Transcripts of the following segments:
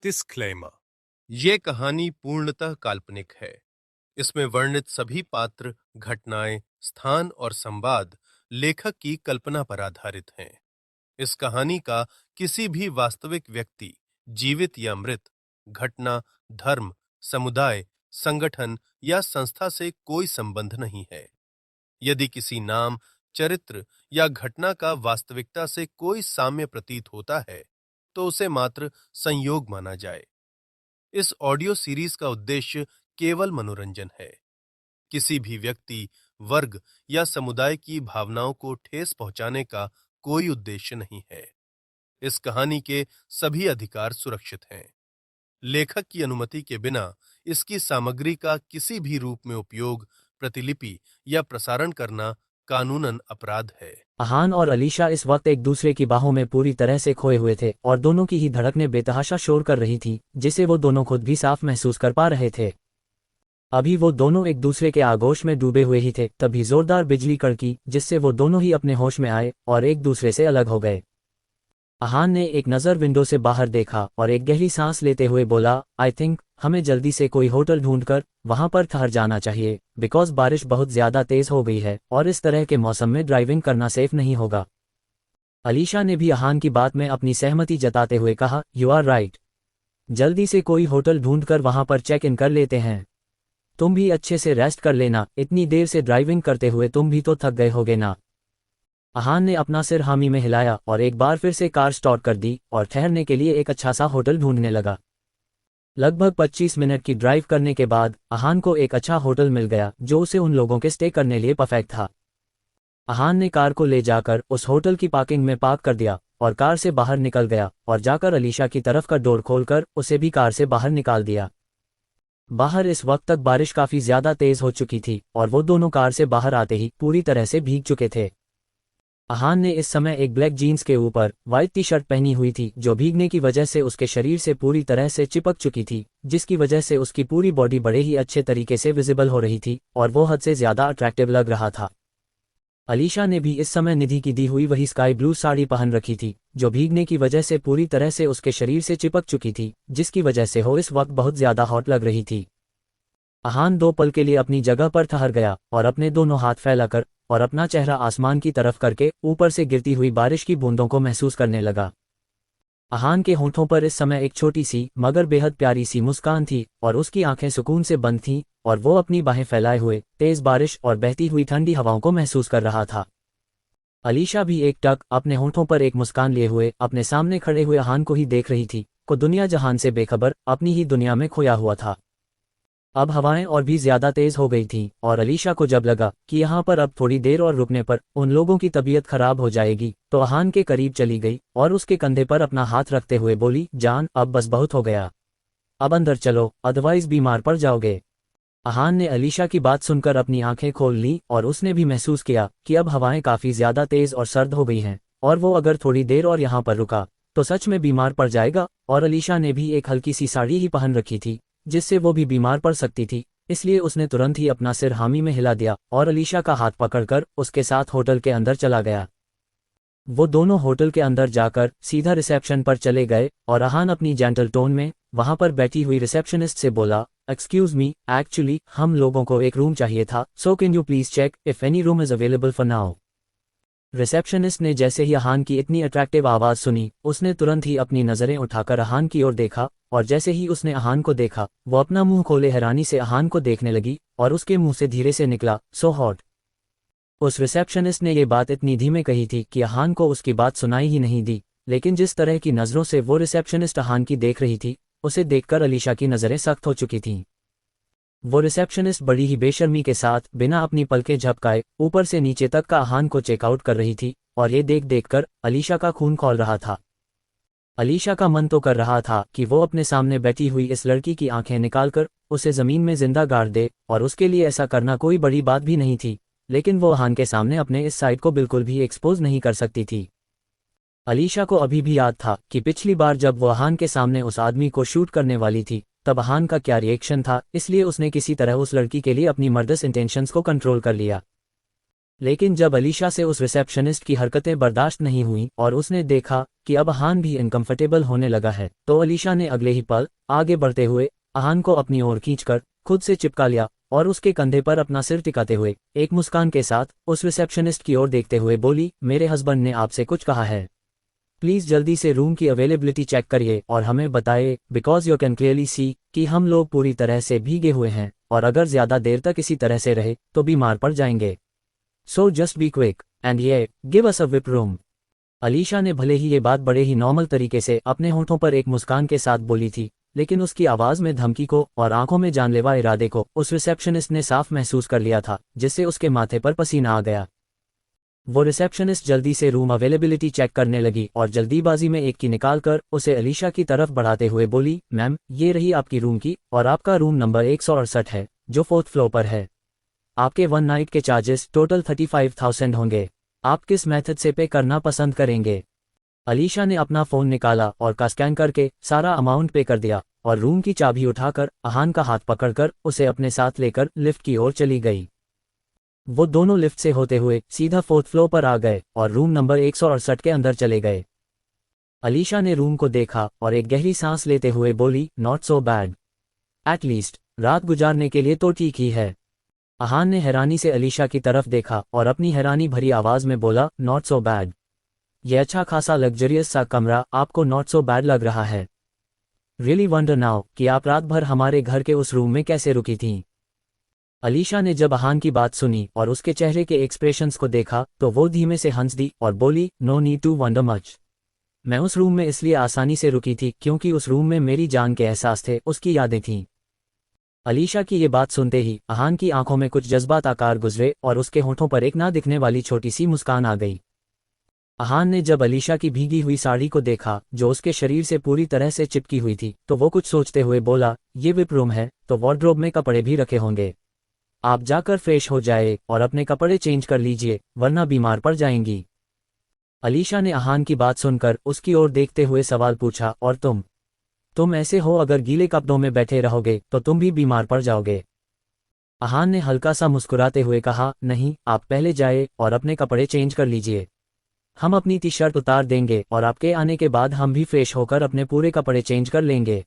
Disclaimer. ये कहानी पूर्णतः काल्पनिक है। इसमें वर्णित सभी पात्र, घटनाएं, स्थान और संवाद लेखक की कल्पना पर आधारित हैं। इस कहानी का किसी भी वास्तविक व्यक्ति, जीवित या मृत, घटना, धर्म, समुदाय, संगठन या संस्था से कोई संबंध नहीं है। यदि किसी नाम, चरित्र या घटना का वास्तविकता से कोई साम्य प्रतीत होता है, तो उसे मात्र संयोग माना जाए। इस ऑडियो सीरीज का उद्देश्य केवल मनोरंजन है। किसी भी व्यक्ति, वर्ग या समुदाय की भावनाओं को ठेस पहुंचाने का कोई उद्देश्य नहीं है। इस कहानी के सभी अधिकार सुरक्षित हैं। लेखक की अनुमति के बिना इसकी सामग्री का किसी भी रूप में उपयोग, प्रतिलिपि या प्रसारण करना कानूनन अपराध है। अहान और अलीशा इस वक्त एक दूसरे की बाहों में पूरी तरह से खोए हुए थे और दोनों की ही धड़कनें बेतहाशा शोर कर रही थी, जिसे वो दोनों खुद भी साफ महसूस कर पा रहे थे। अभी वो दोनों एक दूसरे के आगोश में डूबे हुए ही थे, तभी जोरदार बिजली कड़की, जिससे वो दोनों ही अपने होश में आए और एक दूसरे से अलग हो गए। अहान ने एक नज़र विंडो से बाहर देखा और एक गहरी सांस लेते हुए बोला, आई थिंक हमें जल्दी से कोई होटल ढूंढकर वहां पर ठहर जाना चाहिए, बिकॉज बारिश बहुत ज्यादा तेज हो गई है और इस तरह के मौसम में ड्राइविंग करना सेफ नहीं होगा। अलीशा ने भी अहान की बात में अपनी सहमति जताते हुए कहा, यू आर राइट, जल्दी से कोई होटल ढूंढकर वहां पर चेक इन कर लेते हैं। तुम भी अच्छे से रेस्ट कर लेना, इतनी देर से ड्राइविंग करते हुए तुम भी तो थक गए होगे ना। अहान ने अपना सिर हामी में हिलाया और एक बार फिर से कार स्टार्ट कर दी और ठहरने के लिए एक अच्छा सा होटल ढूंढने लगा। लगभग 25 मिनट की ड्राइव करने के बाद अहान को एक अच्छा होटल मिल गया, जो उसे उन लोगों के स्टे करने लिए परफेक्ट था। अहान ने कार को ले जाकर उस होटल की पार्किंग में पार्क कर दिया और कार से बाहर निकल गया और जाकर अलीशा की तरफ का डोर खोलकर उसे भी कार से बाहर निकाल दिया। बाहर इस वक्त तक बारिश काफी ज्यादा तेज हो चुकी थी और वो दोनों कार से बाहर आते ही पूरी तरह से भीग चुके थे। अहान ने इस समय एक ब्लैक जीन्स के ऊपर व्हाइट टी शर्ट पहनी हुई थी, जो भीगने की वजह से उसके शरीर से पूरी तरह से चिपक चुकी थी, जिसकी वजह से उसकी पूरी बॉडी बड़े ही अच्छे तरीके से विजिबल हो रही थी और वो हद से ज्यादा अट्रैक्टिव लग रहा था। अलीशा ने भी इस समय निधि की दी हुई वही स्काई ब्लू साड़ी पहन रखी थी, जो भीगने की वजह से पूरी तरह से उसके शरीर से चिपक चुकी थी, जिसकी वजह से वो इस वक्त बहुत ज्यादा हॉट लग रही थी। अहान 2 पल के लिए अपनी जगह पर ठहर गया और अपने दोनों हाथ फैलाकर और अपना चेहरा आसमान की तरफ करके ऊपर से गिरती हुई बारिश की बूंदों को महसूस करने लगा। अहान के होंठों पर इस समय एक छोटी सी मगर बेहद प्यारी सी मुस्कान थी और उसकी आंखें सुकून से बंद थीं और वो अपनी बाहें फैलाए हुए तेज बारिश और बहती हुई ठंडी हवाओं को महसूस कर रहा था। अलीशा भी एक टक अपने होंठों पर एक मुस्कान लिए हुए अपने सामने खड़े हुए अहान को ही देख रही थी, को दुनिया जहान से बेखबर अपनी ही दुनिया में खोया हुआ था। अब हवाएं और भी ज्यादा तेज हो गई थीं और अलीशा को जब लगा कि यहाँ पर अब थोड़ी देर और रुकने पर उन लोगों की तबीयत खराब हो जाएगी, तो अहान के करीब चली गई और उसके कंधे पर अपना हाथ रखते हुए बोली, जान अब बस बहुत हो गया, अब अंदर चलो, अदरवाइज बीमार पड़ जाओगे। अहान ने अलीशा की बात सुनकर अपनी आंखें खोल ली और उसने भी महसूस किया कि अब हवाएं काफी ज्यादा तेज और सर्द हो गई हैं और वो अगर थोड़ी देर और यहाँ पर रुका तो सच में बीमार पड़ जाएगा। और अलीशा ने भी एक हल्की सी साड़ी ही पहन रखी थी, जिससे वो भी बीमार पड़ सकती थी, इसलिए उसने तुरंत ही अपना सिर हामी में हिला दिया और अलीशा का हाथ पकड़कर उसके साथ होटल के अंदर चला गया। वो दोनों होटल के अंदर जाकर सीधा रिसेप्शन पर चले गए और अहान अपनी जेंटल टोन में वहां पर बैठी हुई रिसेप्शनिस्ट से बोला, एक्सक्यूज मी, एक्चुअली हम लोगों को एक रूम चाहिए था, so can you please check if any room is available for now. Receptionist ने जैसे ही अहान की इतनी अट्रैक्टिव आवाज सुनी, उसने तुरंत ही अपनी नजरें उठाकर अहान की ओर देखा और जैसे ही उसने अहान को देखा, वो अपना मुंह खोले हैरानी से अहान को देखने लगी और उसके मुंह से धीरे से निकला, सो हॉट। उस रिसेप्शनिस्ट ने ये बात इतनी धीमे कही थी कि अहान को उसकी बात सुनाई ही नहीं दी, लेकिन जिस तरह की नजरों से वो रिसेप्शनिस्ट अहान की देख रही थी, उसे देखकर अलीशा की नजरें सख्त हो चुकी थीं। वो रिसेप्शनिस्ट बड़ी ही बेशर्मी के साथ बिना अपनी पलकें झपकाए ऊपर से नीचे तक का अहान को चेकआउट कर रही थी और ये देख देखकर अलीशा का खून खौल रहा था। अलीशा का मन तो कर रहा था कि वो अपने सामने बैठी हुई इस लड़की की आंखें निकालकर उसे जमीन में जिंदा गाड़ दे, और उसके लिए ऐसा करना कोई बड़ी बात भी नहीं थी, लेकिन वो अहान के सामने अपने इस साइड को बिल्कुल भी एक्सपोज नहीं कर सकती थी। अलीशा को अभी भी याद था कि पिछली बार जब वो अहान के सामने उस आदमी को शूट करने वाली थी, तब अहान का क्या रिएक्शन था, इसलिए उसने किसी तरह उस लड़की के लिए अपनी मर्दस इंटेंशंस को कंट्रोल कर लिया। लेकिन जब अलीशा से उस रिसेप्शनिस्ट की हरकतें बर्दाश्त नहीं हुई और उसने देखा कि अब अहान भी इनकम्फर्टेबल होने लगा है, तो अलीशा ने अगले ही पल आगे बढ़ते हुए अहान को अपनी ओर खींचकर खुद से चिपका लिया और उसके कंधे पर अपना सिर टिकाते हुए एक मुस्कान के साथ उस रिसेप्शनिस्ट की ओर देखते हुए बोली, मेरे हस्बैंड ने आपसे कुछ कहा है। प्लीज जल्दी से रूम की अवेलेबिलिटी चेक करिए और हमें बताइए, because you can clearly see कि हम लोग पूरी तरह से भीगे हुए हैं और अगर ज्यादा देर तक इसी तरह से रहे तो बीमार पड़ जाएंगे। So just be quick and ये गिव अस अ विप रूम। अलीशा ने भले ही ये बात बड़े ही नॉर्मल तरीके से अपने होंठों पर एक मुस्कान के साथ बोली थी, लेकिन उसकी आवाज में धमकी को और आंखों में जानलेवा इरादे को उस रिसेप्शनिस्ट ने साफ महसूस कर लिया था, जिससे उसके माथे पर पसीना आ गया। वो रिसेप्शनिस्ट जल्दी से रूम अवेलेबिलिटी चेक करने लगी और जल्दीबाजी में एक की निकालकर उसे अलीशा की तरफ बढ़ाते हुए बोली, मैम ये रही आपकी रूम की और आपका रूम नंबर 168 है जो 4th फ्लोर पर है। आपके 1 नाइट के चार्जेस टोटल 35,000 होंगे। आप किस मेथड से पे करना पसंद करेंगे? अलीशा ने अपना फोन निकाला और का स्कैन करके सारा अमाउंट पे कर दिया और रूम की चाबी उठाकर अहान का हाथ पकड़कर उसे अपने साथ लेकर लिफ्ट की ओर चली गई। वो दोनों लिफ्ट से होते हुए सीधा 4th फ्लोर पर आ गए और रूम नंबर 168 के अंदर चले गए। अलीशा ने रूम को देखा और एक गहरी सांस लेते हुए बोली, नॉट सो बैड, एटलीस्ट रात गुजारने के लिए तो ठीक ही है। अहान ने हैरानी से अलीशा की तरफ देखा और अपनी हैरानी भरी आवाज में बोला, नॉट सो बैड, यह अच्छा खासा लग्जरियस सा कमरा आपको नॉट सो बैड लग रहा है। रियली वंडर नाउ कि आप रात भर हमारे घर के उस रूम में कैसे रुकी थीं। अलीशा ने जब अहान की बात सुनी और उसके चेहरे के एक्सप्रेशंस को देखा तो वो धीमे से हंस दी और बोली, no need to wonder much, मैं उस रूम में इसलिए आसानी से रुकी थी क्योंकि उस रूम में मेरी जान के एहसास थे, उसकी यादें थीं। अलीशा की ये बात सुनते ही अहान की आंखों में कुछ जज्बात आकार गुजरे और उसके होंठों पर एक ना दिखने वाली छोटी सी मुस्कान आ गई। अहान ने जब अलीशा की भीगी हुई साड़ी को देखा जो उसके शरीर से पूरी तरह से चिपकी हुई थी तो वो कुछ सोचते हुए बोला, ये विप रूम है तो वार्डरोब में कपड़े भी रखे होंगे, आप जाकर फ्रेश हो जाए और अपने कपड़े चेंज कर लीजिए वरना बीमार पड़ जाएंगी। अलीशा ने अहान की बात सुनकर उसकी ओर देखते हुए सवाल पूछा, और तुम ऐसे हो, अगर गीले कपड़ों में बैठे रहोगे तो तुम भी बीमार पड़ जाओगे। अहान ने हल्का सा मुस्कुराते हुए कहा, नहीं आप पहले जाए और अपने कपड़े चेंज कर लीजिए, हम अपनी टी शर्ट उतार देंगे और आपके आने के बाद हम भी फ्रेश होकर अपने पूरे कपड़े चेंज कर लेंगे।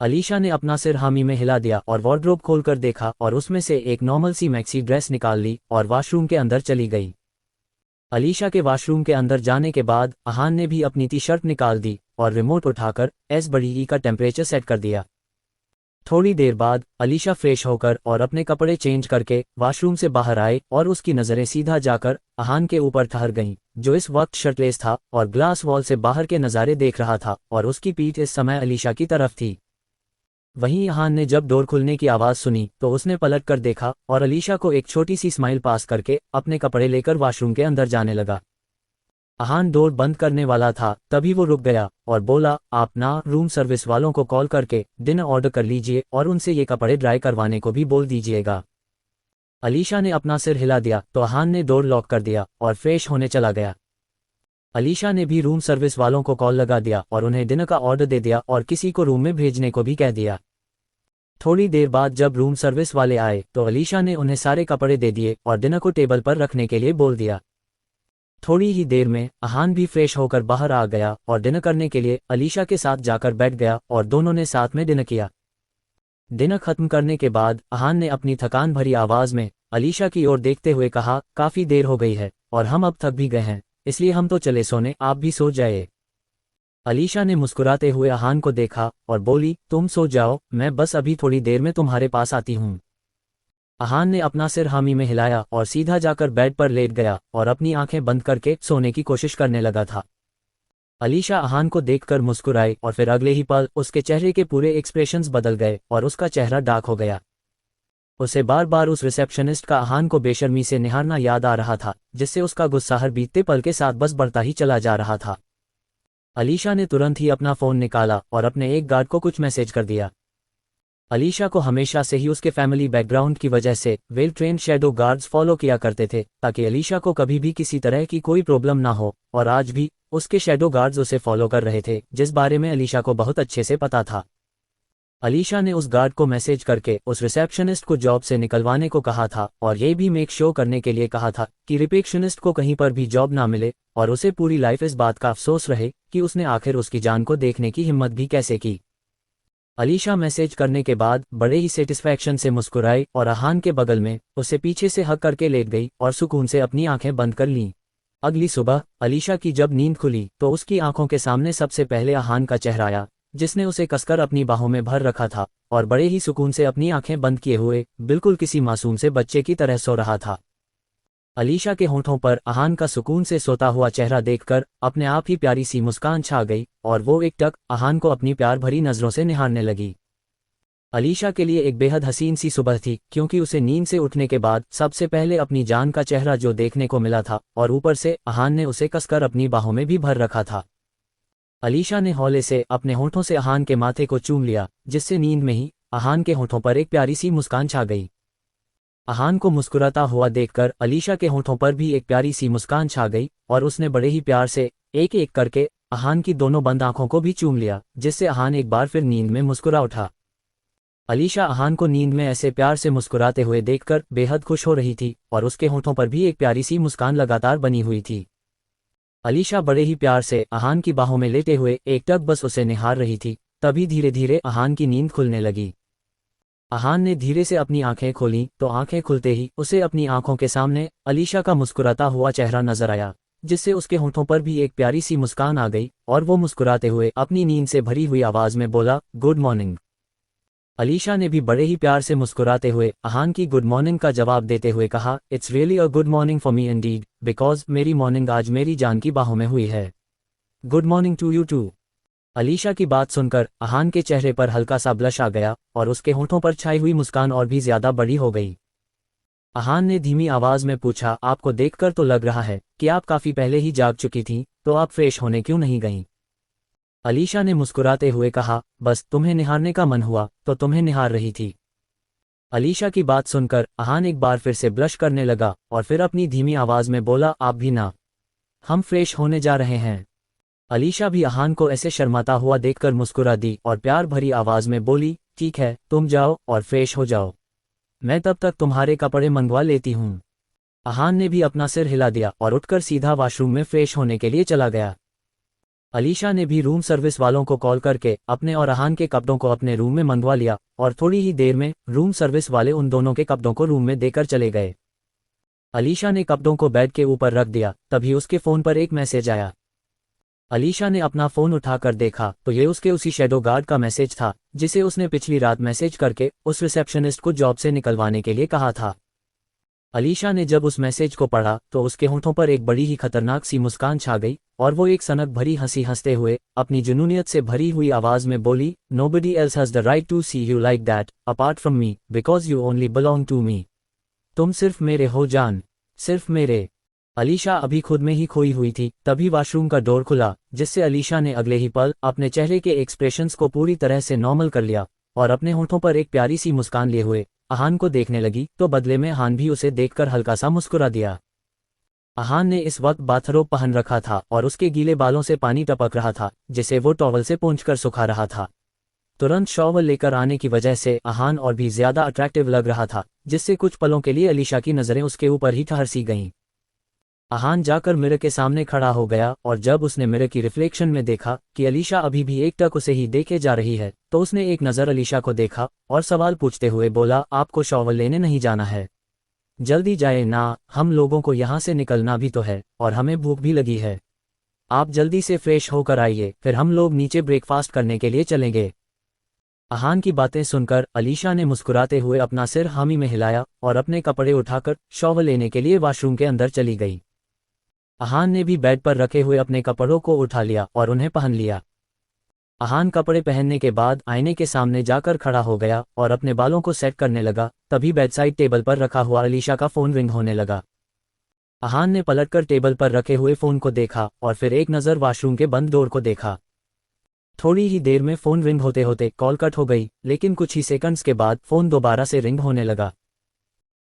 अलीशा ने अपना सिर हामी में हिला दिया और वार्डरोब खोलकर देखा और उसमें से एक नॉर्मल सी मैक्सी ड्रेस निकाल ली और वॉशरूम के अंदर चली गई। अलीशा के वॉशरूम के अंदर जाने के बाद अहान ने भी अपनी टी शर्ट निकाल दी और रिमोट उठाकर बड़ी का टेम्परेचर सेट कर दिया। थोड़ी देर बाद अलीशा फ्रेश होकर और अपने कपड़े चेंज करके वॉशरूम से बाहर आए और उसकी नज़रें सीधा जाकर अहान के ऊपर ठहर गईं, जो इस वक्त शर्टलेस था और ग्लास वॉल से बाहर के नज़ारे देख रहा था और उसकी पीठ इस समय अलीशा की तरफ थी। वहीं अहान ने जब डोर खुलने की आवाज़ सुनी तो उसने पलट कर देखा और अलीशा को एक छोटी सी स्माइल पास करके अपने कपड़े लेकर वॉशरूम के अंदर जाने लगा। अहान डोर बंद करने वाला था तभी वो रुक गया और बोला, आप ना रूम सर्विस वालों को कॉल करके डिनर ऑर्डर कर लीजिए और उनसे ये कपड़े ड्राई करवाने को भी बोल दीजिएगा। अलीशा ने अपना सिर हिला दिया तो अहान ने डोर लॉक कर दिया और फ्रेश होने चला गया। अलीशा ने भी रूम सर्विस वालों को कॉल लगा दिया और उन्हें डिनर का ऑर्डर दे दिया और किसी को रूम में भेजने को भी कह दिया। थोड़ी देर बाद जब रूम सर्विस वाले आए तो अलीशा ने उन्हें सारे कपड़े दे दिए और डिनर को टेबल पर रखने के लिए बोल दिया। थोड़ी ही देर में अहान भी फ्रेश होकर बाहर आ गया और डिनर करने के लिए अलीशा के साथ जाकर बैठ गया और दोनों ने साथ में डिनर किया। डिनर खत्म करने के बाद अहान ने अपनी थकान भरी आवाज में अलीशा की ओर देखते हुए कहा, काफी देर हो गई है और हम अब थक भी गए हैं, इसलिए हम तो चले सोने, आप भी सो जाए। अलीशा ने मुस्कुराते हुए अहान को देखा और बोली, तुम सो जाओ, मैं बस अभी थोड़ी देर में तुम्हारे पास आती हूँ। अहान ने अपना सिर हामी में हिलाया और सीधा जाकर बेड पर लेट गया और अपनी आंखें बंद करके सोने की कोशिश करने लगा था। अलीशा अहान को देखकर मुस्कुराई और फिर अगले ही पल उसके चेहरे के पूरे एक्सप्रेशंस बदल गए और उसका चेहरा डार्क हो गया। उसे बार बार उस रिसेप्शनिस्ट का अहान को बेशर्मी से निहारना याद आ रहा था, जिससे उसका गुस्सा हर बीतते पल के साथ बस बढ़ता ही चला जा रहा था। अलीशा ने तुरंत ही अपना फोन निकाला और अपने एक गार्ड को कुछ मैसेज कर दिया। अलीशा को हमेशा से ही उसके फैमिली बैकग्राउंड की वजह से well trained shadow guards follow किया करते थे ताकि अलीशा को कभी भी किसी तरह की कोई प्रॉब्लम ना हो, और आज भी उसके शैडो गार्ड्स उसे फॉलो कर रहे थे, जिस बारे में अलीशा को बहुत अच्छे से पता था। अलीशा ने उस गार्ड को मैसेज करके उस रिसेप्शनिस्ट को जॉब से निकलवाने को कहा था और ये भी मेक श्योर करने के लिए कहा था कि रिसेप्शनिस्ट को कहीं पर भी जॉब ना मिले और उसे पूरी लाइफ इस बात का अफसोस रहे कि उसने आखिर उसकी जान को देखने की हिम्मत भी कैसे की। अलीशा मैसेज करने के बाद बड़े ही सेटिस्फैक्शन से मुस्कुराई और अहान के बगल में उसे पीछे से हक करके लेट गई और सुकून से अपनी आंखें बंद कर लीं। अगली सुबह अलीशा की जब नींद खुली तो उसकी आंखों के सामने सबसे पहले अहान का चेहरा आया, जिसने उसे कसकर अपनी बाहों में भर रखा था और बड़े ही सुकून से अपनी आंखें बंद किए हुए बिल्कुल किसी मासूम से बच्चे की तरह सो रहा था। अलीशा के होंठों पर अहान का सुकून से सोता हुआ चेहरा देखकर अपने आप ही प्यारी सी मुस्कान छा गई और वो एकटक अहान को अपनी प्यार भरी नजरों से निहारने लगी। अलीशा के लिए एक बेहद हसीन सी सुबह थी, क्योंकि उसे नींद से उठने के बाद सबसे पहले अपनी जान का चेहरा जो देखने को मिला था और ऊपर से अहान ने उसे कसकर अपनी बाहों में भी भर रखा था। अलीशा ने हौले से अपने होंठों से अहान के माथे को चूम लिया, जिससे नींद में ही अहान के होंठों पर एक प्यारी सी मुस्कान छा गई। अहान को मुस्कुराता हुआ देखकर अलीशा के होंठों पर भी एक प्यारी सी मुस्कान छा गई और उसने बड़े ही प्यार से एक एक करके अहान की दोनों बंद आंखों को भी चूम लिया, जिससे अहान एक बार फिर नींद में मुस्कुरा उठा। अलीशा अहान को नींद में ऐसे प्यार से मुस्कुराते हुए देखकर बेहद खुश हो रही थी और उसके होंठों पर भी एक प्यारी सी मुस्कान लगातार बनी हुई थी। अलीशा बड़े ही प्यार से अहान की बाहों में लेटे हुए एकटक बस उसे निहार रही थी। तभी धीरे धीरे अहान की नींद खुलने लगी। अहान ने धीरे से अपनी आंखें खोलीं तो आंखें खुलते ही उसे अपनी आंखों के सामने अलीशा का मुस्कुराता हुआ चेहरा नजर आया, जिससे उसके होंठों पर भी एक प्यारी सी मुस्कान आ गई और वो मुस्कुराते हुए अपनी नींद से भरी हुई आवाज में बोला, गुड मॉर्निंग। अलीशा ने भी बड़े ही प्यार से मुस्कुराते हुए अहान की गुड मॉर्निंग का जवाब देते हुए कहा, it's really a good morning for me indeed, because मेरी मॉर्निंग आज मेरी जान की बाहों में हुई है। Good morning to you too. Alisha की बात सुनकर अहान के चेहरे पर हल्का सा ब्लश आ गया और उसके होंठों पर छाई हुई मुस्कान और भी ज्यादा बड़ी हो गई। अहान ने धीमी आवाज में पूछा, आपको देखकर तो लग रहा है कि आप काफी पहले ही जाग चुकी थीं, तो आप फ्रेश होने क्यों नहीं गईं? अलीशा ने मुस्कुराते हुए कहा, बस तुम्हें निहारने का मन हुआ तो तुम्हें निहार रही थी। अलीशा की बात सुनकर अहान एक बार फिर से ब्लश करने लगा और फिर अपनी धीमी आवाज में बोला, आप भी ना, हम फ्रेश होने जा रहे हैं। अलीशा भी अहान को ऐसे शर्माता हुआ देखकर मुस्कुरा दी और प्यार भरी आवाज में बोली, ठीक है, तुम जाओ और फ्रेश हो जाओ, मैं तब तक तुम्हारे कपड़े मंगवा लेती हूँ। अहान ने भी अपना सिर हिला दिया और उठकर सीधा वॉशरूम में फ्रेश होने के लिए चला गया। अलीशा ने भी रूम सर्विस वालों को कॉल करके अपने और अहान के कपड़ों को अपने रूम में मंगवा लिया और थोड़ी ही देर में रूम सर्विस वाले उन दोनों के कपड़ों को रूम में देकर चले गए। अलीशा ने कपड़ों को बेड के ऊपर रख दिया, तभी उसके फोन पर एक मैसेज आया। अलीशा ने अपना फोन उठाकर देखा तो ये उसके उसी शैडो गार्ड का मैसेज था, जिसे उसने पिछली रात मैसेज करके उस रिसेप्शनिस्ट को जॉब से निकलवाने के लिए कहा था। अलीशा ने जब उस मैसेज को पढ़ा तो उसके होंठों पर एक बड़ी ही खतरनाक सी मुस्कान छा गई और वो एक सनक भरी हंसी हंसते हुए अपनी जुनूनियत से भरी हुई आवाज में बोली, nobody else has the right to see you like that apart from me, because you only belong to me. तुम सिर्फ मेरे हो जान, सिर्फ मेरे। अलीशा अभी खुद में ही खोई हुई थी, तभी वॉशरूम का डोर खुला, जिससे अलीशा ने अगले ही पल अपने चेहरे के एक्सप्रेशंस को पूरी तरह से नॉर्मल कर लिया और अपने होंठों पर एक प्यारी सी मुस्कान लिए हुए अहान को देखने लगी, तो बदले में अहान भी उसे देखकर हल्का सा मुस्कुरा दिया। अहान ने इस वक्त बाथरोब पहन रखा था और उसके गीले बालों से पानी टपक रहा था, जिसे वो टॉवल से पोंछकर सुखा रहा था। तुरंत शॉवर लेकर आने की वजह से अहान और भी ज्यादा अट्रैक्टिव लग रहा था, जिससे कुछ पलों के लिए अलीशा की नजरें उसके ऊपर ही ठहर सी गईं। अहान जाकर मिरर के सामने खड़ा हो गया और जब उसने मिरर की रिफ्लेक्शन में देखा कि अलीशा अभी भी एकटक उसे ही देखे जा रही है, तो उसने एक नज़र अलीशा को देखा और सवाल पूछते हुए बोला, आपको शॉवर लेने नहीं जाना है? जल्दी जाए ना, हम लोगों को यहाँ से निकलना भी तो है और हमें भूख भी लगी है। आप जल्दी से फ्रेश होकर आइए, फिर हम लोग नीचे ब्रेकफास्ट करने के लिए चलेंगे। अहान की बातें सुनकर अलीशा ने मुस्कुराते हुए अपना सिर हामी में हिलाया और अपने कपड़े उठाकर शॉवर लेने के लिए वॉशरूम के अंदर चली गई। अहान ने भी बेड पर रखे हुए अपने कपड़ों को उठा लिया और उन्हें पहन लिया। अहान कपड़े पहनने के बाद आईने के सामने जाकर खड़ा हो गया और अपने बालों को सेट करने लगा, तभी बेडसाइड टेबल पर रखा हुआ अलीशा का फोन रिंग होने लगा। अहान ने पलटकर टेबल पर रखे हुए फोन को देखा और फिर एक नज़र वॉशरूम के बंद डोर को देखा। थोड़ी ही देर में फोन रिंग होते होते कॉल कट हो गई, लेकिन कुछ ही सेकंड्स के बाद फोन दोबारा से रिंग होने लगा।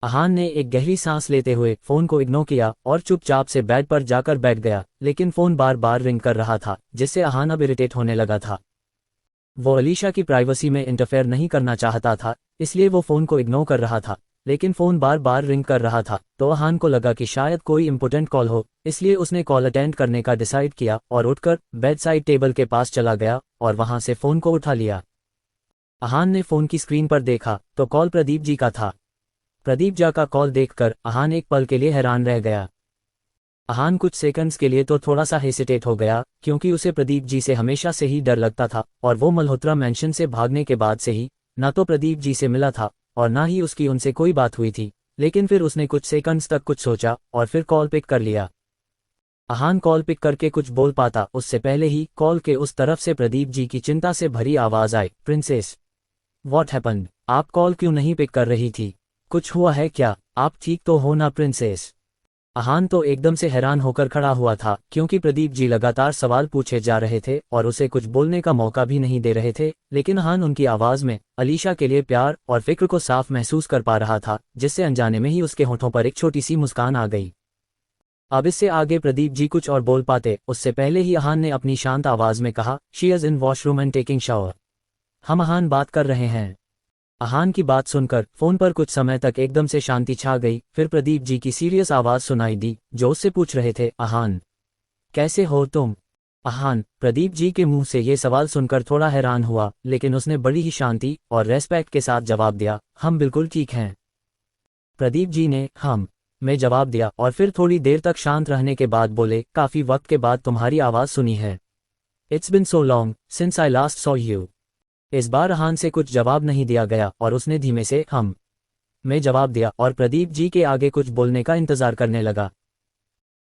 अहान ने एक गहरी सांस लेते हुए फोन को इग्नोर किया और चुपचाप से बेड पर जाकर बैठ गया, लेकिन फोन बार बार रिंग कर रहा था, जिससे अहान अब इरिटेट होने लगा था। वो अलीशा की प्राइवेसी में इंटरफेयर नहीं करना चाहता था, इसलिए वो फ़ोन को इग्नोर कर रहा था। लेकिन फ़ोन बार बार रिंग कर रहा था, तो अहान को लगा कि शायद कोई इंपॉर्टेंट कॉल हो, इसलिए उसने कॉल अटेंड करने का डिसाइड किया और उठकर बेड साइड टेबल के पास चला गया और वहां से फ़ोन को उठा लिया। अहान ने फ़ोन की स्क्रीन पर देखा तो कॉल प्रदीप जी का था। प्रदीप जा का कॉल देखकर अहान एक पल के लिए हैरान रह गया। अहान कुछ सेकंड्स के लिए तो थोड़ा सा हेसिटेट हो गया, क्योंकि उसे प्रदीप जी से हमेशा से ही डर लगता था और वो मल्होत्रा मैंशन से भागने के बाद से ही ना तो प्रदीप जी से मिला था और ना ही उसकी उनसे कोई बात हुई थी। लेकिन फिर उसने कुछ सेकंड्स तक कुछ सोचा और फिर कॉल पिक कर लिया। अहान कॉल पिक करके कुछ बोल पाता उससे पहले ही कॉल के उस तरफ से प्रदीप जी की चिंता से भरी आवाज आई, प्रिंसेस, व्हाट हैपेंड? आप कॉल क्यों नहीं पिक कर रही थी? कुछ हुआ है क्या? आप ठीक तो हो ना प्रिंसेस? अहान तो एकदम से हैरान होकर खड़ा हुआ था, क्योंकि प्रदीप जी लगातार सवाल पूछे जा रहे थे और उसे कुछ बोलने का मौका भी नहीं दे रहे थे। लेकिन अहान उनकी आवाज में अलीशा के लिए प्यार और फिक्र को साफ महसूस कर पा रहा था, जिससे अनजाने में ही उसके होठों पर एक छोटी सी मुस्कान आ गई। अब इससे आगे प्रदीप जी कुछ और बोल पाते उससे पहले ही अहान ने अपनी शांत आवाज में कहा, she is in washroom and taking shower. हम अहान बात कर रहे हैं। अहान की बात सुनकर फोन पर कुछ समय तक एकदम से शांति छा गई। फिर प्रदीप जी की सीरियस आवाज सुनाई दी, जो उससे पूछ रहे थे, अहान कैसे हो तुम? अहान प्रदीप जी के मुंह से ये सवाल सुनकर थोड़ा हैरान हुआ, लेकिन उसने बड़ी ही शांति और रेस्पेक्ट के साथ जवाब दिया, हम बिल्कुल ठीक हैं। प्रदीप जी ने हम में जवाब दिया और फिर थोड़ी देर तक शांत रहने के बाद बोले, काफी वक्त के बाद तुम्हारी आवाज सुनी है। It's been so long since I last saw you. इस बार अहान से कुछ जवाब नहीं दिया गया और उसने धीमे से हम में जवाब दिया और प्रदीप जी के आगे कुछ बोलने का इंतजार करने लगा।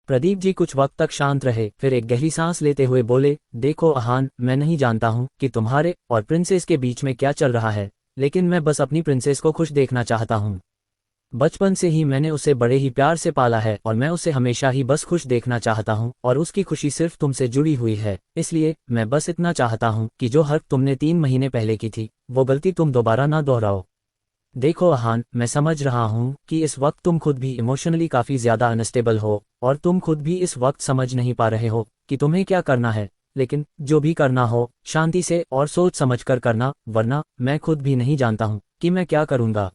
प्रदीप जी कुछ वक्त तक शांत रहे, फिर एक गहरी सांस लेते हुए बोले, देखो अहान, मैं नहीं जानता हूँ कि तुम्हारे और प्रिंसेस के बीच में क्या चल रहा है, लेकिन मैं बस अपनी प्रिंसेस को खुश देखना चाहता हूँ। बचपन से ही मैंने उसे बड़े ही प्यार से पाला है और मैं उसे हमेशा ही बस खुश देखना चाहता हूँ और उसकी खुशी सिर्फ तुमसे जुड़ी हुई है। इसलिए मैं बस इतना चाहता हूँ कि जो हरकत तुमने 3 महीने पहले की थी, वो गलती तुम दोबारा ना दोहराओ। देखो अहान, मैं समझ रहा हूँ कि इस वक्त तुम खुद भी इमोशनली काफ़ी ज़्यादा अनस्टेबल हो और तुम खुद भी इस वक्त समझ नहीं पा रहे हो कि तुम्हें क्या करना है, लेकिन जो भी करना हो शांति से और सोच समझ कर करना, वरना मैं खुद भी नहीं जानता हूँ कि मैं क्या करूँगा।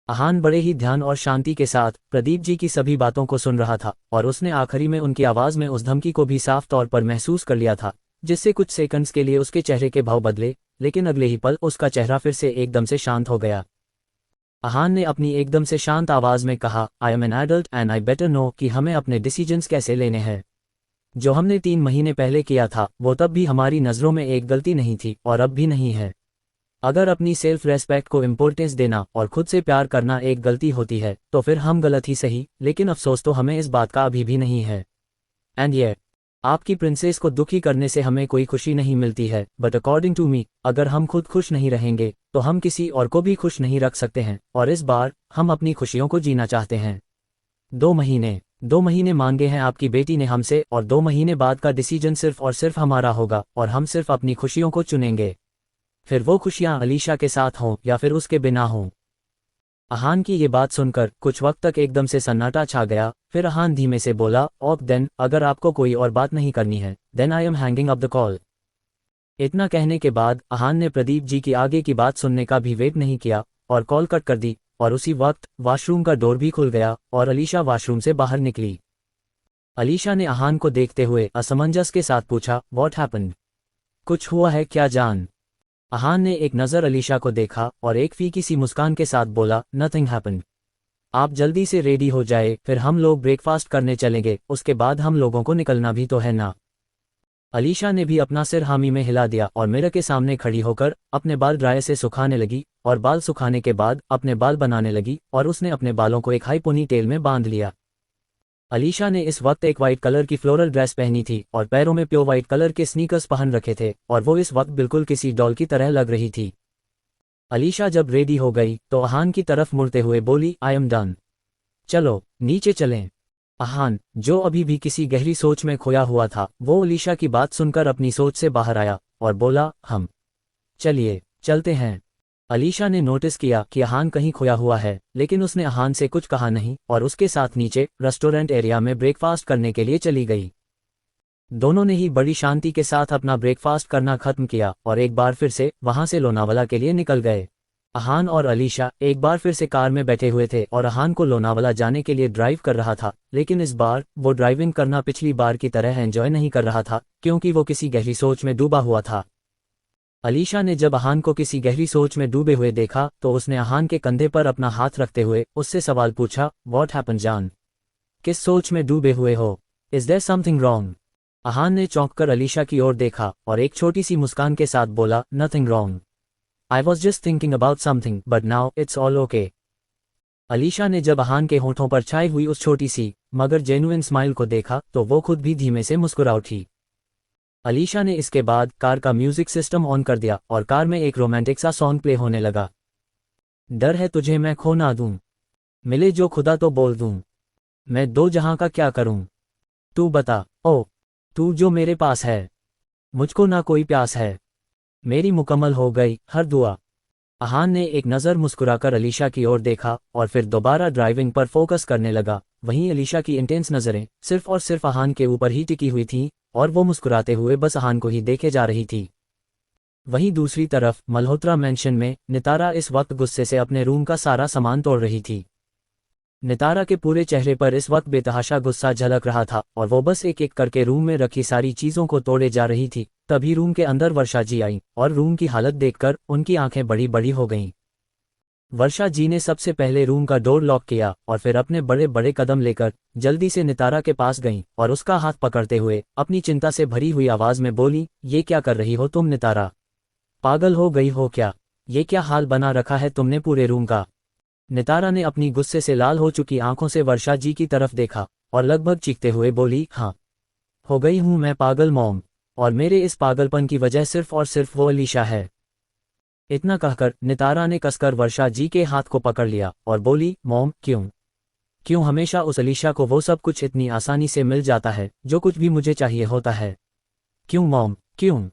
अहान बड़े ही ध्यान और शांति के साथ प्रदीप जी की सभी बातों को सुन रहा था और उसने आखिरी में उनकी आवाज़ में उस धमकी को भी साफ तौर पर महसूस कर लिया था, जिससे कुछ सेकंड्स के लिए उसके चेहरे के भाव बदले, लेकिन अगले ही पल उसका चेहरा फिर से एकदम से शांत हो गया। अहान ने अपनी एकदम से शांत आवाज में कहा, I am an adult and I better know कि हमें अपने डिसीजंस कैसे लेने हैं। जो हमने 3 महीने पहले किया था वो तब भी हमारी नज़रों में एक गलती नहीं थी और अब भी नहीं है। अगर अपनी सेल्फ रेस्पेक्ट को इम्पोर्टेंस देना और खुद से प्यार करना एक गलती होती है तो फिर हम गलत ही सही, लेकिन अफसोस तो हमें इस बात का अभी भी नहीं है। एंड ये आपकी प्रिंसेस को दुखी करने से हमें कोई खुशी नहीं मिलती है, बट अकॉर्डिंग टू मी, अगर हम खुद खुश नहीं रहेंगे तो हम किसी और को भी खुश नहीं रख सकते हैं और इस बार हम अपनी खुशियों को जीना चाहते हैं। 2 महीने मांगे हैं आपकी बेटी ने हमसे और 2 महीने बाद का डिसीजन सिर्फ और सिर्फ हमारा होगा और हम सिर्फ अपनी खुशियों को चुनेंगे, फिर वो खुशियां अलीशा के साथ हों या फिर उसके बिना हों। अहान की ये बात सुनकर कुछ वक्त तक एकदम से सन्नाटा छा गया। फिर अहान धीमे से बोला, ओक देन, अगर आपको कोई और बात नहीं करनी है then I am hanging up the call. इतना कहने के बाद अहान ने प्रदीप जी की आगे की बात सुनने का भी वेट नहीं किया और कॉल कट कर दी और उसी वक्त वॉशरूम का डोर भी खुल गया और अलीशा वॉशरूम से बाहर निकली। अलीशा ने अहान को देखते हुए असमंजस के साथ पूछा, व्हाट हैपेंड? कुछ हुआ है क्या जान? अहान ने एक नज़र अलीशा को देखा और एक फीकी सी मुस्कान के साथ बोला, नथिंग हैपेंड। आप जल्दी से रेडी हो जाए, फिर हम लोग ब्रेकफास्ट करने चलेंगे, उसके बाद हम लोगों को निकलना भी तो है ना। अलीशा ने भी अपना सिर हामी में हिला दिया और मिरर के सामने खड़ी होकर अपने बाल ड्रायर से सुखाने लगी और बाल सुखाने के बाद अपने बाल बनाने लगी और उसने अपने बालों को एक हाई पोनी टेल में बांध लिया। अलीशा ने इस वक्त एक वाइट कलर की फ्लोरल ड्रेस पहनी थी और पैरों में प्योर वाइट कलर के स्नीकर्स पहन रखे थे और वो इस वक्त बिल्कुल किसी डॉल की तरह लग रही थी। अलीशा जब रेडी हो गई तो अहान की तरफ मुड़ते हुए बोली, आई एम डन, चलो नीचे चलें। अहान, जो अभी भी किसी गहरी सोच में खोया हुआ था, वो अलीशा की बात सुनकर अपनी सोच से बाहर आया और बोला, हम चलिए चलते हैं। अलीशा ने नोटिस किया कि अहान कहीं खोया हुआ है, लेकिन उसने अहान से कुछ कहा नहीं और उसके साथ नीचे रेस्टोरेंट एरिया में ब्रेकफास्ट करने के लिए चली गई। दोनों ने ही बड़ी शांति के साथ अपना ब्रेकफास्ट करना खत्म किया और एक बार फिर से वहां से लोनावला के लिए निकल गए। अहान और अलीशा एक बार फिर से कार में बैठे हुए थे और अहान को लोनावला जाने के लिए ड्राइव कर रहा था, लेकिन इस बार वो ड्राइविंग करना पिछली बार की तरह एंजॉय नहीं कर रहा था, क्योंकि वो किसी गहरी सोच में डूबा हुआ था। अलीशा ने जब अहान को किसी गहरी सोच में डूबे हुए देखा तो उसने अहान के कंधे पर अपना हाथ रखते हुए उससे सवाल पूछा, व्हाट हैपेंड जान? किस सोच में डूबे हुए हो? Is there something wrong? Ahaan ने चौंक कर अलीशा की ओर देखा और एक छोटी सी मुस्कान के साथ बोला, nothing wrong. I was just thinking about something but now it's all okay. Alisha ने जब अहान के होठों पर छाई हुई उस छोटी सी मगर जेन्युइन स्माइल को देखा तो वो खुद भी धीमे से मुस्कुरा उठी। अलीशा ने इसके बाद कार का म्यूजिक सिस्टम ऑन कर दिया और कार में एक रोमांटिक सा सॉन्ग प्ले होने लगा। डर है तुझे मैं खो ना दूं, मिले जो खुदा तो बोल दूं, मैं दो जहां का क्या करूं, तू बता ओ, तू जो मेरे पास है, मुझको ना कोई प्यास है, मेरी मुकम्मल हो गई हर दुआ। अहान ने एक नज़र मुस्कुराकर अलीशा की ओर देखा और फिर दोबारा ड्राइविंग पर फोकस करने लगा। वहीं अलीशा की इंटेंस नज़रें सिर्फ और सिर्फ अहान के ऊपर ही टिकी हुई थीं और वो मुस्कुराते हुए बस अहान को ही देखे जा रही थी। वहीं दूसरी तरफ मल्होत्रा मैंशन में नितारा इस वक्त गुस्से से अपने रूम का सारा सामान तोड़ रही थी। नितारा के पूरे चेहरे पर इस वक्त बेतहाशा गुस्सा झलक रहा था और वो बस एक एक करके रूम में रखी सारी चीजों को तोड़े जा रही थी। तभी रूम के अंदर वर्षा जी आई और रूम की हालत देखकर उनकी आंखें बड़ी बड़ी हो गईं। वर्षा जी ने सबसे पहले रूम का डोर लॉक किया और फिर अपने बड़े बड़े कदम लेकर जल्दी से नितारा के पास गईं और उसका हाथ पकड़ते हुए अपनी चिंता से भरी हुई आवाज में बोली, ये क्या कर रही हो तुम नितारा? पागल हो गई हो क्या? ये क्या हाल बना रखा है तुमने पूरे रूम का? नितारा ने अपनी गुस्से से लाल हो चुकी आंखों से वर्षा जी की तरफ देखा और लगभग चीखते हुए बोली, हाँ, हो गई हूं मैं पागल मॉम, और मेरे इस पागलपन की वजह सिर्फ और सिर्फ वो अलीशा है। इतना कहकर नितारा ने कसकर वर्षा जी के हाथ को पकड़ लिया और बोली, मॉम क्यों क्यों हमेशा उस अलीशा को वो सब कुछ इतनी आसानी से मिल जाता है जो कुछ भी मुझे चाहिए होता है? क्यों मॉम क्यों?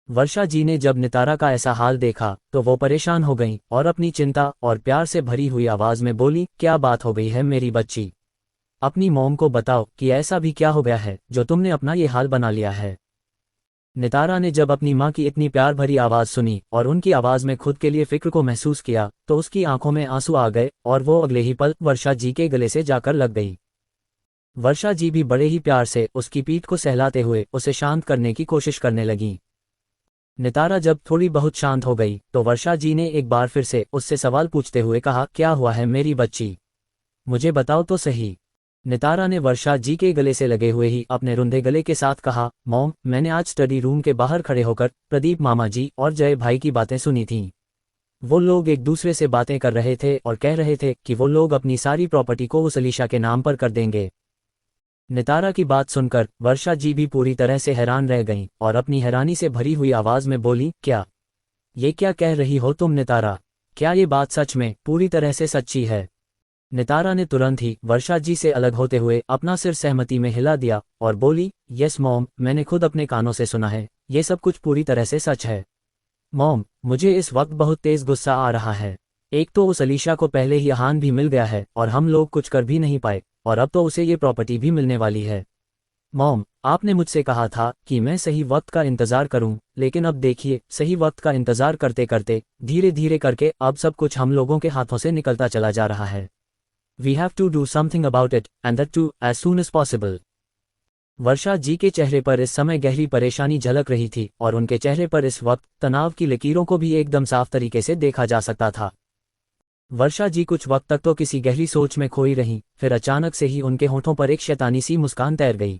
वर्षा जी ने जब नितारा का ऐसा हाल देखा तो वो परेशान हो गईं और अपनी चिंता और प्यार से भरी हुई आवाज में बोली, क्या बात हो गई है मेरी बच्ची? अपनी मॉम को बताओ कि ऐसा भी क्या हो गया है जो तुमने अपना ये हाल बना लिया है। नितारा ने जब अपनी माँ की इतनी प्यार भरी आवाज सुनी और उनकी आवाज में खुद के लिए फिक्र को महसूस किया तो उसकी आंखों में आंसू आ गए और वो अगले ही पल वर्षा जी के गले से जाकर लग गई। वर्षा जी भी बड़े ही प्यार से उसकी पीठ को सहलाते हुए उसे शांत करने की कोशिश करने लगी। नितारा जब थोड़ी बहुत शांत हो गई तो वर्षा जी ने एक बार फिर से उससे सवाल पूछते हुए कहा, क्या हुआ है मेरी बच्ची? मुझे बताओ तो सही। नितारा ने वर्षा जी के गले से लगे हुए ही अपने रुंधे गले के साथ कहा, मॉम मैंने आज स्टडी रूम के बाहर खड़े होकर प्रदीप मामा जी और जय भाई की बातें सुनी थीं। वो लोग एक दूसरे से बातें कर रहे थे और कह रहे थे कि वो लोग अपनी सारी प्रॉपर्टी को उस अलीशा के नाम पर कर देंगे। नितारा की बात सुनकर वर्षा जी भी पूरी तरह से हैरान रह गईं और अपनी हैरानी से भरी हुई आवाज में बोली, क्या? ये क्या कह रही हो तुम नितारा? क्या ये बात सच में पूरी तरह से सच्ची है? नितारा ने तुरंत ही वर्षा जी से अलग होते हुए अपना सिर सहमति में हिला दिया और बोली, यस मॉम, मैंने खुद अपने कानों से सुना है, ये सब कुछ पूरी तरह से सच है। मॉम मुझे इस वक्त बहुत तेज गुस्सा आ रहा है। एक तो उस अलीशा को पहले ही अहान भी मिल गया है और हम लोग कुछ कर भी नहीं पाए, और अब तो उसे ये प्रॉपर्टी भी मिलने वाली है। मॉम आपने मुझसे कहा था कि मैं सही वक्त का इंतजार करूं, लेकिन अब देखिए सही वक्त का इंतजार करते करते धीरे धीरे करके अब सब कुछ हम लोगों के हाथों से निकलता चला जा रहा है। We have to do something about it and that too as soon as possible. Varsha ji के चेहरे पर इस समय गहरी परेशानी झलक रही थी और उनके चेहरे पर इस वक्त तनाव की लकीरों को भी एकदम साफ तरीके से देखा जा सकता था। वर्षा जी कुछ वक्त तक तो किसी गहरी सोच में खोई रहीं, फिर अचानक से ही उनके होठों पर एक शैतानी सी मुस्कान तैर गई।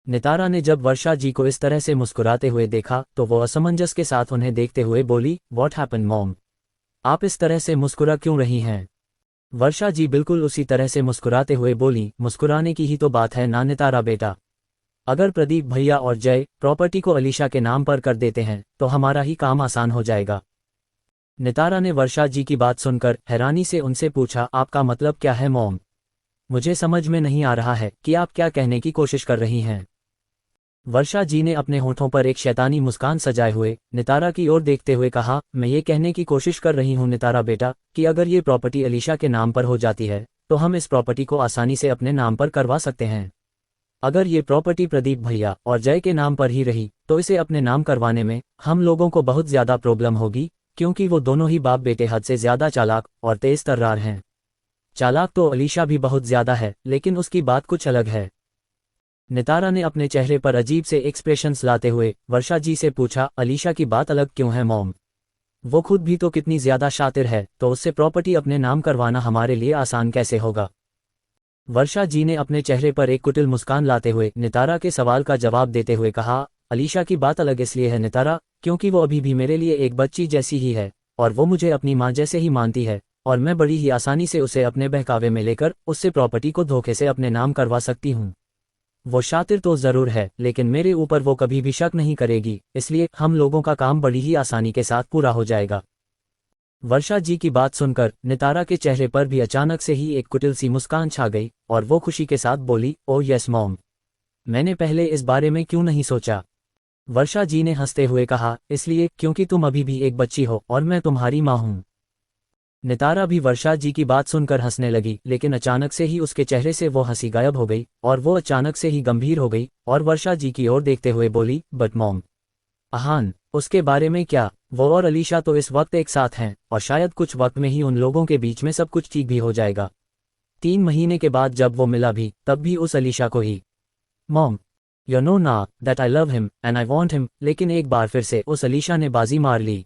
नितारा ने जब वर्षा जी को इस तरह से मुस्कुराते हुए देखा तो वो असमंजस के साथ उन्हें देखते हुए बोली, व्हाट हैपेंड मॉम? आप इस तरह से मुस्कुरा क्यों रही हैं? वर्षा जी बिल्कुल उसी तरह से मुस्कुराते हुए बोली, मुस्कुराने की ही तो बात है ना नितारा बेटा। अगर प्रदीप भैया और जय प्रॉपर्टी को अलीशा के नाम पर कर देते हैं तो हमारा ही काम आसान हो जाएगा। नितारा ने वर्षा जी की बात सुनकर हैरानी से उनसे पूछा, आपका मतलब क्या है मॉम? मुझे समझ में नहीं आ रहा है कि आप क्या कहने की कोशिश कर रही हैं। वर्षा जी ने अपने होठों पर एक शैतानी मुस्कान सजाए हुए नितारा की ओर देखते हुए कहा, मैं ये कहने की कोशिश कर रही हूँ नितारा बेटा कि अगर ये प्रॉपर्टी अलीशा के नाम पर हो जाती है तो हम इस प्रॉपर्टी को आसानी से अपने नाम पर करवा सकते हैं। अगर ये प्रॉपर्टी प्रदीप भैया और जय के नाम पर ही रही तो इसे अपने नाम करवाने में हम लोगों को बहुत ज्यादा प्रॉब्लम होगी, क्योंकि वो दोनों ही बाप बेटे हद से ज्यादा चालाक और तेज तर्रार हैं। चालाक तो अलीशा भी बहुत ज्यादा है, लेकिन उसकी बात कुछ अलग है। नितारा ने अपने चेहरे पर अजीब से एक्सप्रेशंस लाते हुए वर्षा जी से पूछा, अलीशा की बात अलग क्यों है मॉम? वो खुद भी तो कितनी ज्यादा शातिर है, तो उससे प्रॉपर्टी अपने नाम करवाना हमारे लिए आसान कैसे होगा? वर्षा जी ने अपने चेहरे पर एक कुटिल मुस्कान लाते हुए नितारा के सवाल का जवाब देते हुए कहा, अलीशा की बात अलग इसलिए है नितारा, क्योंकि वो अभी भी मेरे लिए एक बच्ची जैसी ही है और वो मुझे अपनी माँ जैसे ही मानती है, और मैं बड़ी ही आसानी से उसे अपने बहकावे में लेकर उससे प्रॉपर्टी को धोखे से अपने नाम करवा सकती हूँ। वो शातिर तो जरूर है, लेकिन मेरे ऊपर वो कभी भी शक नहीं करेगी, इसलिए हम लोगों का काम बड़ी ही आसानी के साथ पूरा हो जाएगा। वर्षा जी की बात सुनकर नितारा के चेहरे पर भी अचानक से ही एक कुटिल सी मुस्कान छा गई और वो खुशी के साथ बोली, ओह यस मॉम, मैंने पहले इस बारे में क्यों नहीं सोचा? वर्षा जी ने हंसते हुए कहा, इसलिए क्योंकि तुम अभी भी एक बच्ची हो और मैं तुम्हारी माँ हूँ। नितारा भी वर्षा जी की बात सुनकर हंसने लगी, लेकिन अचानक से ही उसके चेहरे से वो हंसी गायब हो गई और वो अचानक से ही गंभीर हो गई और वर्षा जी की ओर देखते हुए बोली, बट मॉम, अहान, उसके बारे में क्या? वो और अलीशा तो इस वक्त एक साथ हैं और शायद कुछ वक्त में ही उन लोगों के बीच में सब कुछ ठीक भी हो जाएगा। 3 महीने के बाद जब वो मिला भी, तब भी उस अलीशा को ही। मॉम, यू नो ना that I love him and I want him, लेकिन एक बार फिर से उस अलीशा ने बाजी मार ली।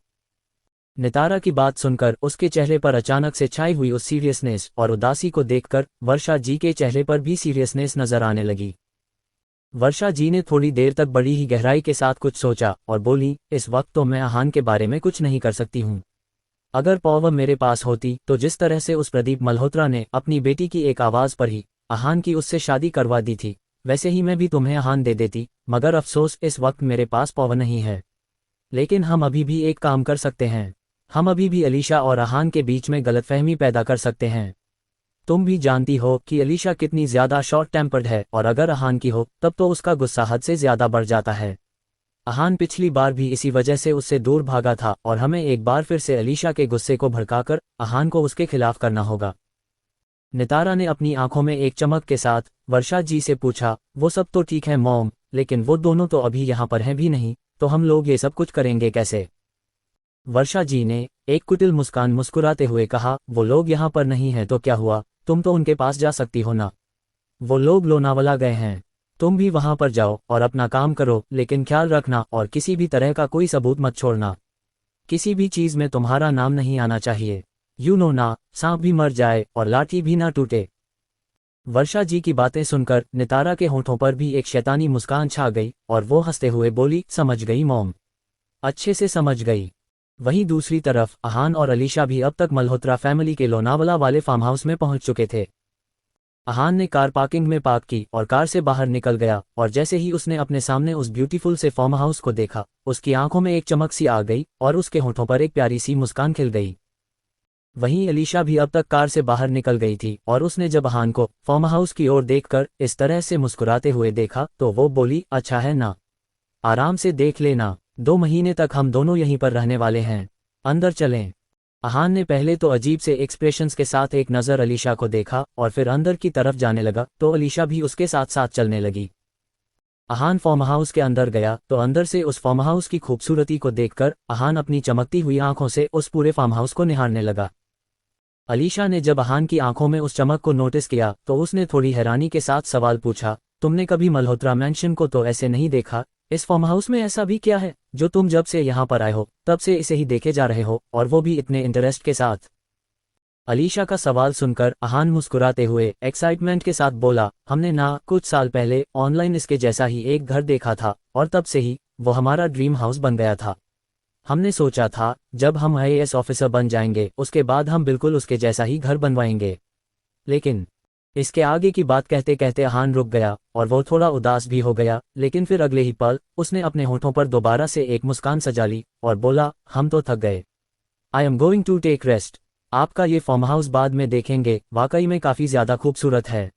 नितारा की बात सुनकर उसके चेहरे पर अचानक से छाई हुई उस सीरियसनेस और उदासी को देखकर वर्षा जी के चेहरे पर भी सीरियसनेस नजर आने लगी। वर्षा जी ने थोड़ी देर तक बड़ी ही गहराई के साथ कुछ सोचा और बोली, इस वक्त तो मैं अहान के बारे में कुछ नहीं कर सकती हूँ। अगर पॉवर मेरे पास होती तो जिस तरह से उस प्रदीप मल्होत्रा ने अपनी बेटी की एक आवाज पर ही अहान की उससे शादी करवा दी थी, वैसे ही मैं भी तुम्हें अहान दे देती, मगर अफसोस इस वक्त मेरे पास पॉवर नहीं है। लेकिन हम अभी भी एक काम कर सकते हैं, हम अभी भी अलीशा और अहान के बीच में गलतफहमी पैदा कर सकते हैं। तुम भी जानती हो कि अलीशा कितनी ज्यादा शॉर्ट टेम्पर्ड है, और अगर अहान की हो तब तो उसका गुस्सा हद से ज्यादा बढ़ जाता है। अहान पिछली बार भी इसी वजह से उससे दूर भागा था और हमें एक बार फिर से अलीशा के गुस्से को भड़काकर अहान को उसके खिलाफ करना होगा। नितारा ने अपनी आंखों में एक चमक के साथ वर्षा जी से पूछा, वो सब तो ठीक है मॉम, लेकिन वो दोनों तो अभी यहाँ पर हैं भी नहीं, तो हम लोग ये सब कुछ करेंगे कैसे? वर्षा जी ने एक कुटिल मुस्कान मुस्कुराते हुए कहा, वो लोग यहाँ पर नहीं हैं तो क्या हुआ, तुम तो उनके पास जा सकती हो ना। वो लोग लोनावला गए हैं, तुम भी वहां पर जाओ और अपना काम करो, लेकिन ख्याल रखना और किसी भी तरह का कोई सबूत मत छोड़ना। किसी भी चीज में तुम्हारा नाम नहीं आना चाहिए। यू नो ना, सांप भी मर जाए और लाठी भी ना टूटे। वर्षा जी की बातें सुनकर नितारा के होठों पर भी एक शैतानी मुस्कान छा गई और वो हंसते हुए बोली, समझ गई मॉम, अच्छे से समझ गई। वहीं दूसरी तरफ अहान और अलीशा भी अब तक मल्होत्रा फैमिली के लोनावला वाले फार्म हाउस में पहुंच चुके थे। अहान ने कार पार्किंग में पार्क की और कार से बाहर निकल गया, और जैसे ही उसने अपने सामने उस ब्यूटीफुल से फार्म हाउस को देखा, उसकी आंखों में एक चमक सी आ गई और उसके होठों पर एक प्यारी सी मुस्कान खिल गई। वहीं अलीशा भी अब तक कार से बाहर निकल गई थी और उसने जब अहान को फार्म हाउस की ओर देखकर इस तरह से मुस्कुराते हुए देखा तो वो बोली, अच्छा है ना, आराम से देख लेना, 2 महीने तक हम दोनों यहीं पर रहने वाले हैं, अंदर चलें। अहान ने पहले तो अजीब से एक्सप्रेशंस के साथ एक नज़र अलीशा को देखा और फिर अंदर की तरफ जाने लगा तो अलीशा भी उसके साथ साथ चलने लगी। अहान फार्म हाउस के अंदर गया तो अंदर से उस फार्म हाउस की खूबसूरती को देखकर अहान अपनी चमकती हुई आंखों से उस पूरे फार्म हाउस को निहारने लगा। अलीशा ने जब अहान की आंखों में उस चमक को नोटिस किया तो उसने थोड़ी हैरानी के साथ सवाल पूछा, तुमने कभी मल्होत्रा मैंशन को तो ऐसे नहीं देखा, इस फार्म हाउस में ऐसा भी क्या है जो तुम जब से यहाँ पर आए हो तब से इसे ही देखे जा रहे हो, और वो भी इतने इंटरेस्ट के साथ? अलीशा का सवाल सुनकर अहान मुस्कुराते हुए एक्साइटमेंट के साथ बोला, हमने ना कुछ साल पहले ऑनलाइन इसके जैसा ही एक घर देखा था और तब से ही वो हमारा ड्रीम हाउस बन गया था। हमने सोचा था जब हम आईएएस ऑफिसर बन जाएंगे उसके बाद हम बिल्कुल उसके जैसा ही घर बनवाएंगे। लेकिन इसके आगे की बात कहते कहते अहान रुक गया और वो थोड़ा उदास भी हो गया, लेकिन फिर अगले ही पल उसने अपने होठों पर दोबारा से एक मुस्कान सजा ली और बोला, हम तो थक गए, I am going to take rest, आपका ये फार्म हाउस बाद में देखेंगे, वाकई में काफी ज्यादा खूबसूरत है।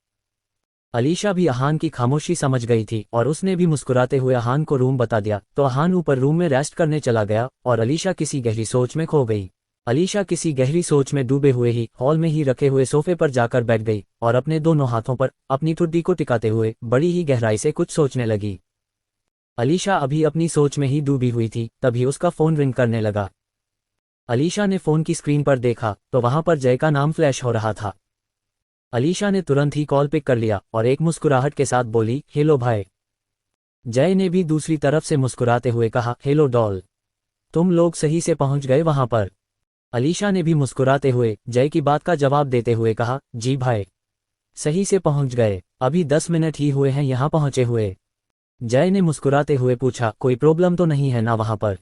अलीशा भी अहान की खामोशी समझ गई थी और उसने भी मुस्कुराते हुए अहान को रूम बता दिया तो अहान ऊपर रूम में रेस्ट करने चला गया और अलीशा किसी गहरी सोच में खो गई। अलीशा किसी गहरी सोच में डूबे हुए ही हॉल में ही रखे हुए सोफे पर जाकर बैठ गई और अपने दोनों हाथों पर अपनी ठुड्डी को टिकाते हुए बड़ी ही गहराई से कुछ सोचने लगी। अलीशा अभी अपनी सोच में ही डूबी हुई थी, तभी उसका फोन रिंग करने लगा। अलीशा ने फोन की स्क्रीन पर देखा तो वहां पर जय का नाम फ्लैश हो रहा था। अलीशा ने तुरंत ही कॉल पिक कर लिया और एक मुस्कुराहट के साथ बोली, हेलो भाई। जय ने भी दूसरी तरफ से मुस्कुराते हुए कहा, हेलो डॉल, तुम लोग सही से पहुंच गए वहां पर। अलीशा ने भी मुस्कुराते हुए जय की बात का जवाब देते हुए कहा, जी भाई, सही से पहुंच गए, अभी 10 मिनट ही हुए हैं यहां पहुंचे हुए। जय ने मुस्कुराते हुए पूछा, कोई प्रॉब्लम तो नहीं है ना वहां पर?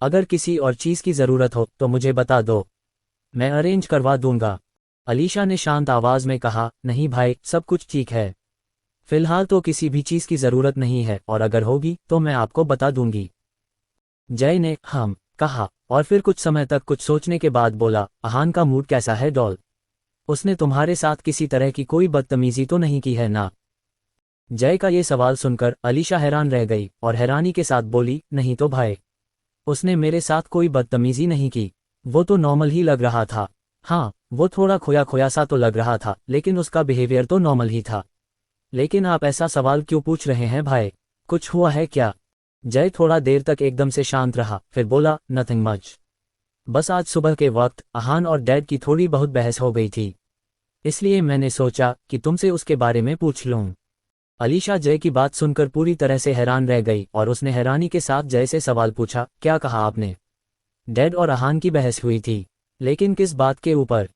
अगर किसी और चीज की जरूरत हो तो मुझे बता दो, मैं अरेंज करवा दूंगा। अलीशा ने शांत आवाज में कहा, नहीं भाई, सब कुछ ठीक है, फिलहाल तो किसी भी चीज की जरूरत नहीं है और अगर होगी तो मैं आपको बता दूंगी। जय ने हम कहा और फिर कुछ समय तक कुछ सोचने के बाद बोला, अहान का मूड कैसा है डॉल? उसने तुम्हारे साथ किसी तरह की कोई बदतमीजी तो नहीं की है ना? जय का ये सवाल सुनकर अलीशा हैरान रह गई और हैरानी के साथ बोली, नहीं तो भाई, उसने मेरे साथ कोई बदतमीजी नहीं की, वो तो नॉर्मल ही लग रहा था। हाँ, वो थोड़ा खोया खोया सा तो लग रहा था, लेकिन उसका बिहेवियर तो नॉर्मल ही था। लेकिन आप ऐसा सवाल क्यों पूछ रहे हैं भाई, कुछ हुआ है क्या? जय थोड़ा देर तक एकदम से शांत रहा, फिर बोला, नथिंग मच, बस आज सुबह के वक्त अहान और डैड की थोड़ी बहुत बहस हो गई थी, इसलिए मैंने सोचा कि तुमसे उसके बारे में पूछ लूं। अलीशा जय की बात सुनकर पूरी तरह से हैरान रह गई और उसने हैरानी के साथ जय से सवाल पूछा, क्या कहा आपने? डैड और अहान की बहस हुई थी, लेकिन किस बात के ऊपर?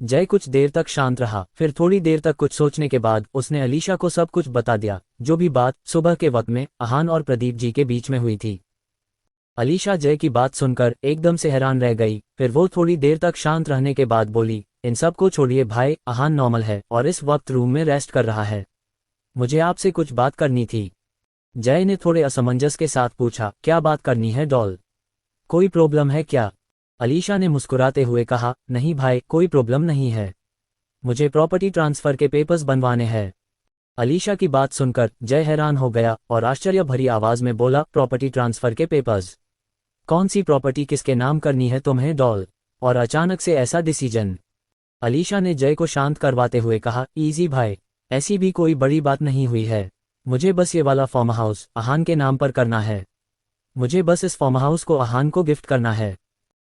जय कुछ देर तक शांत रहा, फिर थोड़ी देर तक कुछ सोचने के बाद उसने अलीशा को सब कुछ बता दिया, जो भी बात सुबह के वक्त में अहान और प्रदीप जी के बीच में हुई थी। अलीशा जय की बात सुनकर एकदम से हैरान रह गई, फिर वो थोड़ी देर तक शांत रहने के बाद बोली, इन सब को छोड़िए भाई, अहान नॉर्मल है और इस वक्त रूम में रेस्ट कर रहा है, मुझे आपसे कुछ बात करनी थी। जय ने थोड़े असमंजस के साथ पूछा, क्या बात करनी है डॉल, कोई प्रॉब्लम है क्या? अलीशा ने मुस्कुराते हुए कहा, नहीं भाई, कोई प्रॉब्लम नहीं है, मुझे प्रॉपर्टी ट्रांसफर के पेपर्स बनवाने हैं। अलीशा की बात सुनकर जय हैरान हो गया और आश्चर्य भरी आवाज में बोला, प्रॉपर्टी ट्रांसफर के पेपर्स? कौन सी प्रॉपर्टी किसके नाम करनी है तुम्हें डॉल, और अचानक से ऐसा डिसीजन? अलीशा ने जय को शांत करवाते हुए कहा, इजी भाई, ऐसी भी कोई बड़ी बात नहीं हुई है, मुझे बस ये वाला फार्म हाउस अहान के नाम पर करना है, मुझे बस इस फार्म हाउस को अहान को गिफ्ट करना है।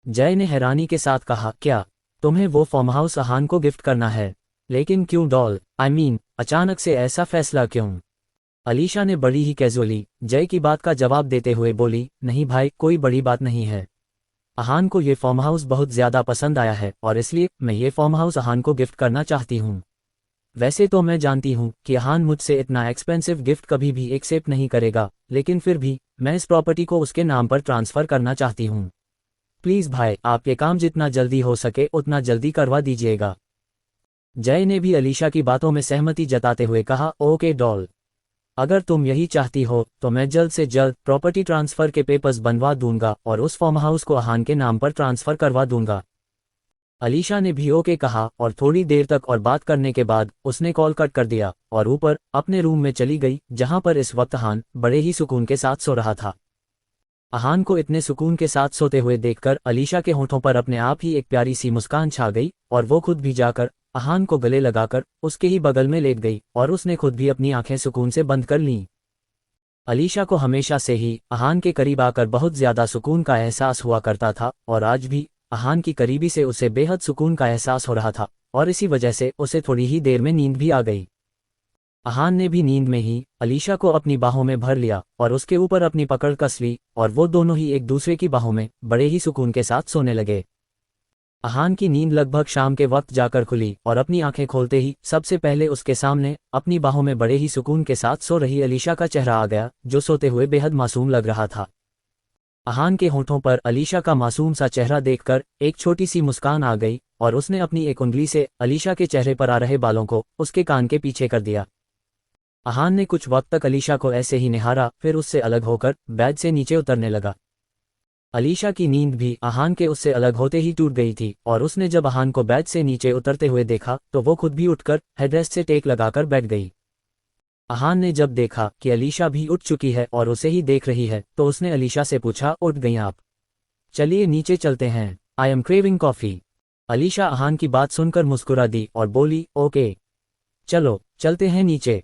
जय ने हैरानी के साथ कहा, क्या तुम्हें वो फार्म हाउस अहान को गिफ्ट करना है? लेकिन क्यों डॉल, आई मीन अचानक से ऐसा फैसला क्यों? अलीशा ने बड़ी ही कैजुअली जय की बात का जवाब देते हुए बोली, नहीं भाई, कोई बड़ी बात नहीं है, अहान को ये फार्म हाउस बहुत ज्यादा पसंद आया है और इसलिए मैं ये फार्म हाउस अहान को गिफ्ट करना चाहती हूँ। वैसे तो मैं जानती हूँ कि अहान मुझसे इतना एक्सपेंसिव गिफ्ट कभी भी एक्सेप्ट नहीं करेगा, लेकिन फिर भी मैं इस प्रॉपर्टी को उसके नाम पर ट्रांसफर करना चाहती हूँ। प्लीज भाई, आप ये काम जितना जल्दी हो सके उतना जल्दी करवा दीजिएगा। जय ने भी अलीशा की बातों में सहमति जताते हुए कहा, ओके डॉल, अगर तुम यही चाहती हो तो मैं जल्द से जल्द प्रॉपर्टी ट्रांसफर के पेपर्स बनवा दूंगा और उस फार्म हाउस को अहान के नाम पर ट्रांसफर करवा दूंगा। अलीशा ने भी ओके कहा और थोड़ी देर तक और बात करने के बाद उसने कॉल कट कर दिया और ऊपर अपने रूम में चली गई, जहां पर इस वक्त अहान बड़े ही सुकून के साथ सो रहा था। अहान को इतने सुकून के साथ सोते हुए देखकर अलीशा के होठों पर अपने आप ही एक प्यारी सी मुस्कान छा गई और वो खुद भी जाकर अहान को गले लगाकर उसके ही बगल में लेट गई और उसने खुद भी अपनी आंखें सुकून से बंद कर लीं। अलीशा को हमेशा से ही अहान के करीब आकर बहुत ज्यादा सुकून का एहसास हुआ करता था और आज भी अहान की करीबी से उसे बेहद सुकून का एहसास हो रहा था और इसी वजह से उसे थोड़ी ही देर में नींद भी आ गई। अहान ने भी नींद में ही अलीशा को अपनी बाहों में भर लिया और उसके ऊपर अपनी पकड़ कस ली और वो दोनों ही एक दूसरे की बाहों में बड़े ही सुकून के साथ सोने लगे। अहान की नींद लगभग शाम के वक्त जाकर खुली और अपनी आंखें खोलते ही सबसे पहले उसके सामने अपनी बाहों में बड़े ही सुकून के साथ सो रही अलीशा का चेहरा आ गया, जो सोते हुए बेहद मासूम लग रहा था। अहान के होठों पर अलीशा का मासूम सा चेहरा देखकर एक छोटी सी मुस्कान आ गई और उसने अपनी एक उंगली से अलीशा के चेहरे पर आ रहे बालों को उसके कान के पीछे कर दिया। अहान ने कुछ वक्त तक अलीशा को ऐसे ही निहारा, फिर उससे अलग होकर बेड से नीचे उतरने लगा। अलीशा की नींद भी अहान के उससे अलग होते ही टूट गई थी और उसने जब अहान को बेड से नीचे उतरते हुए देखा तो वो खुद भी उठकर हेडरेस्ट से टेक लगाकर बैठ गई। अहान ने जब देखा कि अलीशा भी उठ चुकी है और उसे ही देख रही है तो उसने अलीशा से पूछा, उठ गई आप? चलिए नीचे चलते हैं। I am craving coffee. Alisha Ahaan की बात सुनकर मुस्कुरा दी और बोली, ओके, चलो चलते हैं नीचे।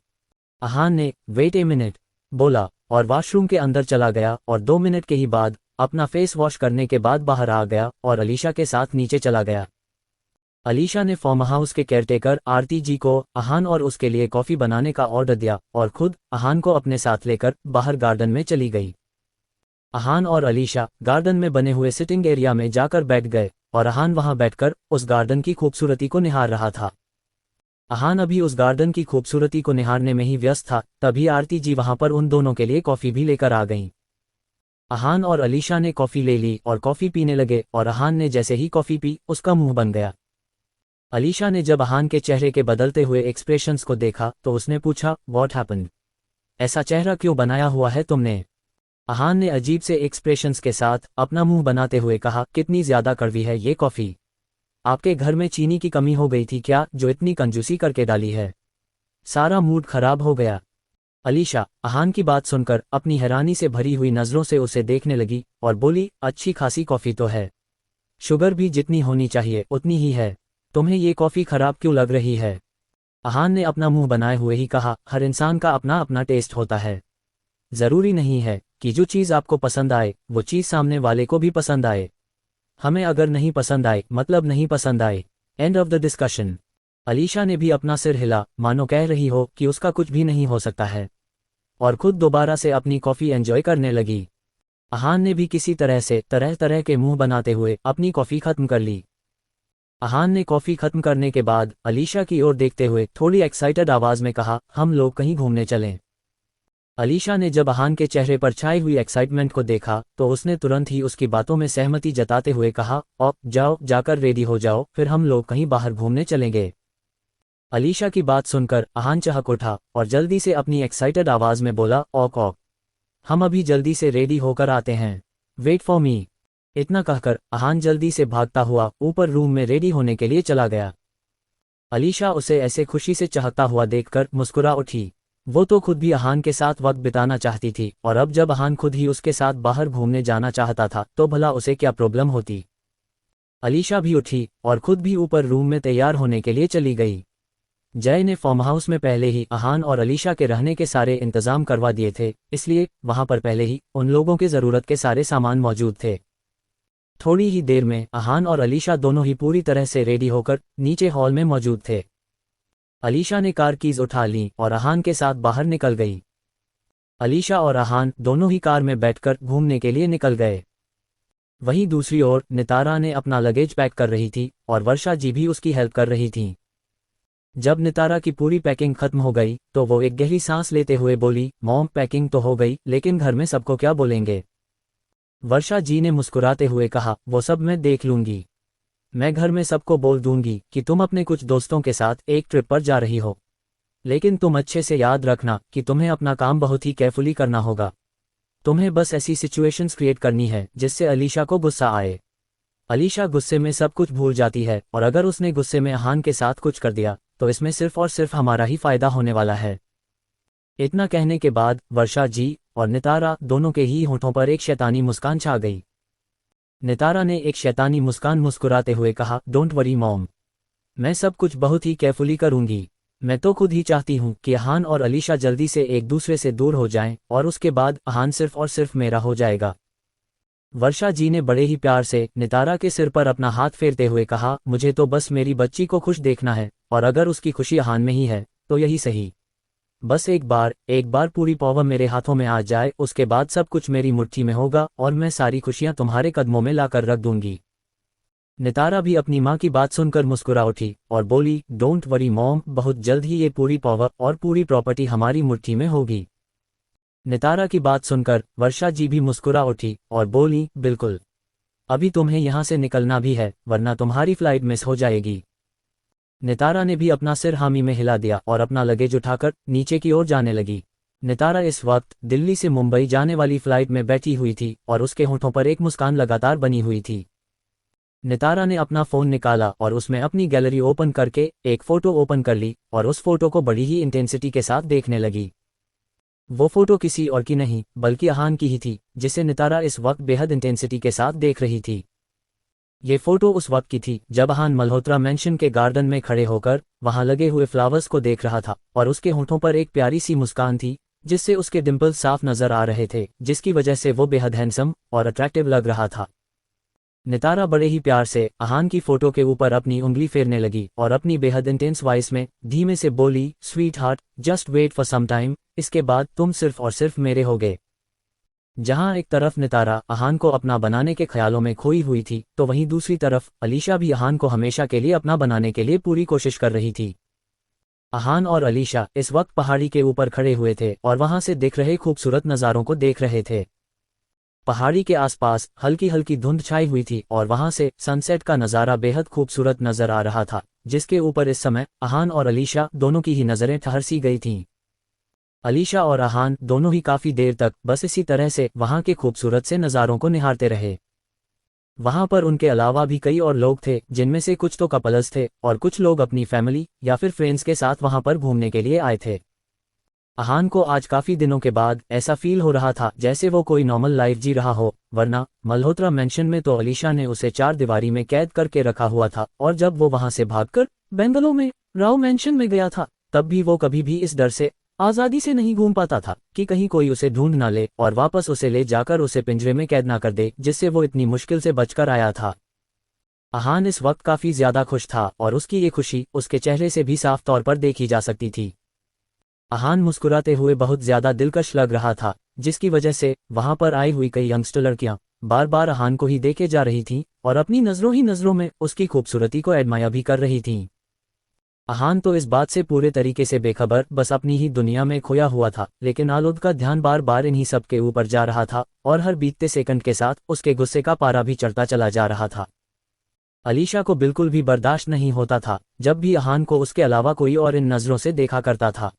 अहान ने वेट ए मिनट बोला और वॉशरूम के अंदर चला गया और 2 मिनट के ही बाद अपना फेस वॉश करने के बाद बाहर आ गया और अलीशा के साथ नीचे चला गया। अलीशा ने फार्म हाउस के केयरटेकर आरती जी को अहान और उसके लिए कॉफी बनाने का ऑर्डर दिया और खुद अहान को अपने साथ लेकर बाहर गार्डन में चली गई। अहान और अलीशा गार्डन में बने हुए सिटिंग एरिया में जाकर बैठ गए और अहान वहां बैठकर उस गार्डन की खूबसूरती को निहार रहा था। अहान अभी उस गार्डन की खूबसूरती को निहारने में ही व्यस्त था, तभी आरती जी वहां पर उन दोनों के लिए कॉफी भी लेकर आ गईं। अहान और अलीशा ने कॉफी ले ली और कॉफी पीने लगे और अहान ने जैसे ही कॉफी पी उसका मुंह बन गया। अलीशा ने जब अहान के चेहरे के बदलते हुए एक्सप्रेशंस को देखा तो उसने पूछा, व्हाट हैपेंड? ऐसा चेहरा क्यों बनाया हुआ है तुमने? अहान ने अजीब से एक्सप्रेशंस के साथ अपना मुंह बनाते हुए कहा, कितनी ज्यादा कड़वी है ये कॉफी। आपके घर में चीनी की कमी हो गई थी क्या, जो इतनी कंजूसी करके डाली है? सारा मूड खराब हो गया। अलीशा अहान की बात सुनकर अपनी हैरानी से भरी हुई नजरों से उसे देखने लगी और बोली, अच्छी खासी कॉफी तो है, शुगर भी जितनी होनी चाहिए उतनी ही है, तुम्हें ये कॉफी खराब क्यों लग रही है? अहान ने अपना मुंह बनाए हुए ही कहा, हर इंसान का अपना अपना टेस्ट होता है, जरूरी नहीं है कि जो चीज़ आपको पसंद आए वो चीज़ सामने वाले को भी पसंद आए। हमें अगर नहीं पसंद आए मतलब नहीं पसंद आए, end of the discussion. Alisha ने भी अपना सिर हिला मानो कह रही हो कि उसका कुछ भी नहीं हो सकता है और खुद दोबारा से अपनी कॉफ़ी एंजॉय करने लगी। अहान ने भी किसी तरह से तरह तरह के मुंह बनाते हुए अपनी कॉफ़ी खत्म कर ली। अहान ने कॉफ़ी खत्म करने के बाद अलीशा की ओर देखते हुए थोड़ी एक्साइटेड आवाज़ में कहा, हम लोग कहीं घूमने चलें। अलीशा ने जब अहान के चेहरे पर छाई हुई एक्साइटमेंट को देखा तो उसने तुरंत ही उसकी बातों में सहमति जताते हुए कहा, और जाओ जाकर रेडी हो जाओ, फिर हम लोग कहीं बाहर घूमने चलेंगे। अलीशा की बात सुनकर अहान चहक उठा और जल्दी से अपनी एक्साइटेड आवाज़ में बोला, ऑक ऑक, हम अभी जल्दी से रेडी होकर आते हैं, वेट फॉर मी। इतना कहकर अहान जल्दी से भागता हुआ ऊपर रूम में रेडी होने के लिए चला गया। अलीशा उसे ऐसे खुशी से चहकता हुआ देखकर मुस्कुरा उठी। वो तो खुद भी अहान के साथ वक्त बिताना चाहती थी और अब जब अहान खुद ही उसके साथ बाहर घूमने जाना चाहता था तो भला उसे क्या प्रॉब्लम होती। अलीशा भी उठी और खुद भी ऊपर रूम में तैयार होने के लिए चली गई। जय ने फार्म हाउस में पहले ही अहान और अलीशा के रहने के सारे इंतजाम करवा दिए थे, इसलिए वहां पर पहले ही उन लोगों के ज़रूरत के सारे सामान मौजूद थे। थोड़ी ही देर में अहान और अलीशा दोनों ही पूरी तरह से रेडी होकर नीचे हॉल में मौजूद थे। अलीशा ने कार कीज उठा ली और अहान के साथ बाहर निकल गई। अलीशा और अहान दोनों ही कार में बैठकर घूमने के लिए निकल गए। वहीं दूसरी ओर नितारा ने अपना लगेज पैक कर रही थी और वर्षा जी भी उसकी हेल्प कर रही थीं। जब नितारा की पूरी पैकिंग खत्म हो गई तो वो एक गहरी सांस लेते हुए बोली, मॉम पैकिंग तो हो गई, लेकिन घर में सबको क्या बोलेंगे? वर्षा जी ने मुस्कुराते हुए कहा, वो सब मैं देख लूंगी, मैं घर में सबको बोल दूंगी कि तुम अपने कुछ दोस्तों के साथ एक ट्रिप पर जा रही हो, लेकिन तुम अच्छे से याद रखना कि तुम्हें अपना काम बहुत ही केयरफुली करना होगा। तुम्हें बस ऐसी सिचुएशंस क्रिएट करनी है जिससे अलीशा को गुस्सा आए। अलीशा गुस्से में सब कुछ भूल जाती है और अगर उसने गुस्से में अहान के साथ कुछ कर दिया तो इसमें सिर्फ और सिर्फ हमारा ही फायदा होने वाला है। इतना कहने के बाद वर्षा जी और नितारा दोनों के ही होठों पर एक शैतानी मुस्कान छा गई। नितारा ने एक शैतानी मुस्कान मुस्कुराते हुए कहा, डोंट वरी मॉम, मैं सब कुछ बहुत ही केयरफुली करूंगी। मैं तो खुद ही चाहती हूँ कि अहान और अलीशा जल्दी से एक दूसरे से दूर हो जाएं और उसके बाद अहान सिर्फ और सिर्फ मेरा हो जाएगा। वर्षा जी ने बड़े ही प्यार से नितारा के सिर पर अपना हाथ फेरते हुए कहा, मुझे तो बस मेरी बच्ची को खुश देखना है और अगर उसकी खुशी अहान में ही है तो यही सही। बस एक बार पूरी पावर मेरे हाथों में आ जाए, उसके बाद सब कुछ मेरी मुट्ठी में होगा और मैं सारी खुशियां तुम्हारे कदमों में लाकर रख दूंगी। नितारा भी अपनी माँ की बात सुनकर मुस्कुरा उठी और बोली, डोंट वरी मॉम, बहुत जल्द ही ये पूरी पावर और पूरी प्रॉपर्टी हमारी मुट्ठी में होगी। नितारा की बात सुनकर वर्षा जी भी मुस्कुरा उठी और बोली, बिल्कुल, अभी तुम्हें यहाँ से निकलना भी है वरना तुम्हारी फ्लाइट मिस हो जाएगी। नितारा ने भी अपना सिर हामी में हिला दिया और अपना लगेज उठाकर नीचे की ओर जाने लगी। नितारा इस वक्त दिल्ली से मुंबई जाने वाली फ्लाइट में बैठी हुई थी और उसके होठों पर एक मुस्कान लगातार बनी हुई थी। नितारा ने अपना फ़ोन निकाला और उसमें अपनी गैलरी ओपन करके एक फ़ोटो ओपन कर ली और उस फोटो को बड़ी ही इंटेंसिटी के साथ देखने लगी। वो फोटो किसी और की नहीं बल्कि अहान की ही थी, जिसे नितारा इस वक्त बेहद इंटेंसिटी के साथ देख रही थी। ये फोटो उस वक्त की थी जब अहान मल्होत्रा मेंशन के गार्डन में खड़े होकर वहां लगे हुए फ्लावर्स को देख रहा था और उसके होठों पर एक प्यारी सी मुस्कान थी जिससे उसके डिंपल्स साफ नजर आ रहे थे, जिसकी वजह से वो बेहद हैंडसम और अट्रैक्टिव लग रहा था। नितारा बड़े ही प्यार से अहान की फोटो के ऊपर अपनी उंगली फेरने लगी और अपनी बेहद इंटेंस वॉइस में धीमे से बोली, sweetheart, just wait for some time, इसके बाद तुम सिर्फ और सिर्फ मेरे होगे। जहां एक तरफ नितारा अहान को अपना बनाने के ख्यालों में खोई हुई थी, तो वहीं दूसरी तरफ अलीशा भी अहान को हमेशा के लिए अपना बनाने के लिए पूरी कोशिश कर रही थी। अहान और अलीशा इस वक्त पहाड़ी के ऊपर खड़े हुए थे और वहां से दिख रहे खूबसूरत नज़ारों को देख रहे थे। पहाड़ी के आसपास हल्की हल्की धुंध छाई हुई थी और वहां से सनसेट का नज़ारा बेहद खूबसूरत नजर आ रहा था, जिसके ऊपर इस समय अहान और अलीशा दोनों की ही नज़रें ठहर सी गई थीं। अलीशा और अहान दोनों ही काफी देर तक बस इसी तरह से वहां के खूबसूरत से नज़ारों को निहारते रहे। वहां पर उनके अलावा भी कई और लोग थे, जिनमें से कुछ तो कपल्स थे और कुछ लोग अपनी फैमिली या फिर फ्रेंड्स के साथ वहां पर घूमने के लिए आए थे। अहान को आज काफी दिनों के बाद ऐसा फील हो रहा था जैसे वो कोई नॉर्मल लाइफ जी रहा हो, वरना मल्होत्रा मेंशन में तो अलीशा ने उसे चार दीवारी में कैद करके रखा हुआ था और जब वो वहां से भागकर बेंगलो में राव मेंशन में गया था, तब भी वो कभी भी इस डर से आजादी से नहीं घूम पाता था कि कहीं कोई उसे ढूंढ ना ले और वापस उसे ले जाकर उसे पिंजरे में कैद ना कर दे, जिससे वो इतनी मुश्किल से बचकर आया था। अहान इस वक्त काफी ज्यादा खुश था और उसकी ये खुशी उसके चेहरे से भी साफ तौर पर देखी जा सकती थी। अहान मुस्कुराते हुए बहुत ज्यादा दिलकश लग रहा था, जिसकी वजह से वहां पर आई हुई कई यंगस्टर लड़कियां बार बार अहान को ही देखे जा रही थीं और अपनी नजरों ही नजरों में उसकी खूबसूरती को एडमायर भी कर रही थीं। अहान तो इस बात से पूरे तरीके से बेखबर बस अपनी ही दुनिया में खोया हुआ था, लेकिन आलोद का ध्यान बार बार इन्हीं सब के ऊपर जा रहा था और हर बीतते सेकंड के साथ उसके गुस्से का पारा भी चढ़ता चला जा रहा था। अलीशा को बिल्कुल भी बर्दाश्त नहीं होता था जब भी अहान को उसके अलावा कोई और इन नजरों से देखा करता था।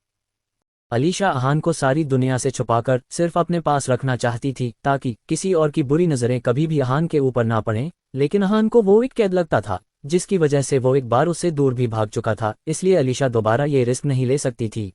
अलीशा अहान को सारी दुनिया से छुपाकर सिर्फ अपने पास रखना चाहती थी ताकि किसी और की बुरी नजरें कभी भी अहान के ऊपर ना पड़ें, लेकिन अहान को वो एक कैद लगता था जिसकी वजह से वो एक बार उससे दूर भी भाग चुका था, इसलिए अलीशा दोबारा ये रिस्क नहीं ले सकती थी।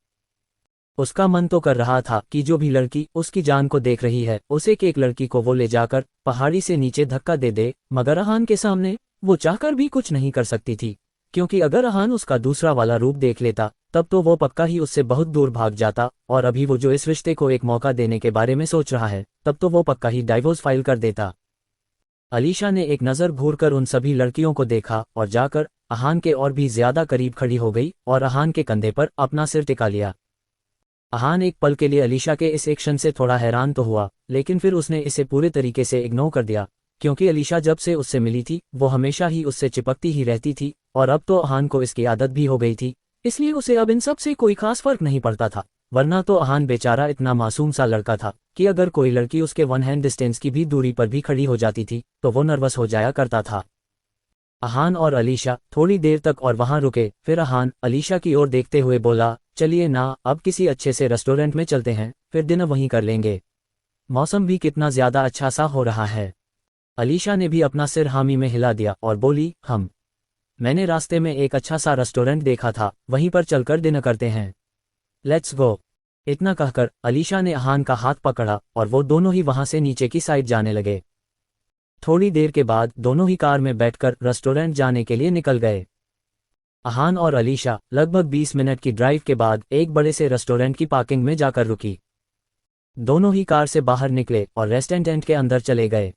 उसका मन तो कर रहा था कि जो भी लड़की उसकी जान को देख रही है उसे एक लड़की को वो ले जाकर पहाड़ी से नीचे धक्का दे दे, मगर अहान के सामने वो चाहकर भी कुछ नहीं कर सकती थी, क्योंकि अगर अहान उसका दूसरा वाला रूप देख लेता तब तो वो पक्का ही उससे बहुत दूर भाग जाता और अभी वो जो इस रिश्ते को एक मौका देने के बारे में सोच रहा है तब तो वो पक्का ही डाइवोर्स फाइल कर देता। अलीशा ने एक नज़र घूरकर उन सभी लड़कियों को देखा और जाकर अहान के और भी ज्यादा करीब खड़ी हो गई और अहान के कंधे पर अपना सिर टिका लिया। अहान एक पल के लिए अलीशा के इस एक्शन से थोड़ा हैरान तो हुआ, लेकिन फिर उसने इसे पूरे तरीके से इग्नोर कर दिया, क्योंकि अलीशा जब से उससे मिली थी वो हमेशा ही उससे चिपकती ही रहती थी और अब तो अहान को इसकी आदत भी हो गई थी, इसलिए उसे अब इन सब से कोई खास फर्क नहीं पड़ता था। वरना तो अहान बेचारा इतना मासूम सा लड़का था कि अगर कोई लड़की उसके वन हैंड डिस्टेंस की भी दूरी पर भी खड़ी हो जाती थी तो वो नर्वस हो जाया करता था। अहान और अलीशा थोड़ी देर तक और वहां रुके, फिर अहान अलीशा की ओर देखते हुए बोला, चलिए ना, अब किसी अच्छे से रेस्टोरेंट में चलते हैं, फिर डिनर वहीं कर लेंगे, मौसम भी कितना ज्यादा अच्छा सा हो रहा है। अलीशा ने भी अपना सिर हामी में हिला दिया और बोली, मैंने रास्ते में एक अच्छा सा रेस्टोरेंट देखा था, वहीं पर चलकर डिनर करते हैं, लेट्स गो। इतना कहकर अलीशा ने अहान का हाथ पकड़ा और वो दोनों ही वहां से नीचे की साइड जाने लगे। थोड़ी देर के बाद दोनों ही कार में बैठकर रेस्टोरेंट जाने के लिए निकल गए। अहान और अलीशा लगभग 20 मिनट की ड्राइव के बाद एक बड़े से रेस्टोरेंट की पार्किंग में जाकर रुकी। दोनों ही कार से बाहर निकले और रेस्टोरेंट के अंदर चले गए।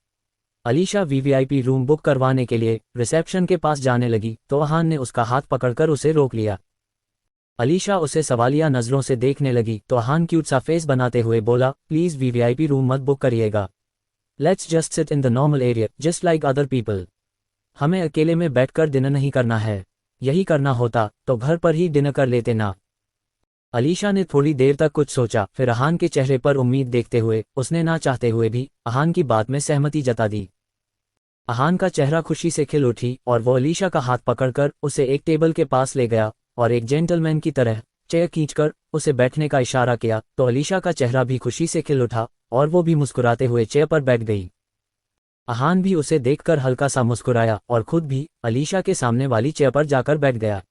अलीशा वीवीआईपी रूम बुक करवाने के लिए रिसेप्शन के पास जाने लगी तो अहान ने उसका हाथ पकड़कर उसे रोक लिया। अलीशा उसे सवालिया नजरों से देखने लगी तो अहान क्यूट सा फेस बनाते हुए बोला, प्लीज वीवीआईपी रूम मत बुक करिएगा, let's just sit in the normal area just like other people. हमें अकेले में बैठकर डिनर नहीं करना है, यही करना होता तो घर पर ही डिनर कर लेते ना। अलीशा ने थोड़ी देर तक कुछ सोचा, फिर अहान के चेहरे पर उम्मीद देखते हुए उसने ना चाहते हुए भी अहान की बात में सहमति जता दी। अहान का चेहरा खुशी से खिल उठी और वो अलीशा का हाथ पकड़कर उसे एक टेबल के पास ले गया और एक जेंटलमैन की तरह चेयर खींचकर उसे बैठने का इशारा किया तो अलीशा का चेहरा भी खुशी से खिल उठा और वो भी मुस्कुराते हुए चेयर पर बैठ गई। अहान भी उसे देखकर हल्का सा मुस्कुराया और खुद भी अलीशा के सामने वाली चेयर पर जाकर बैठ गया।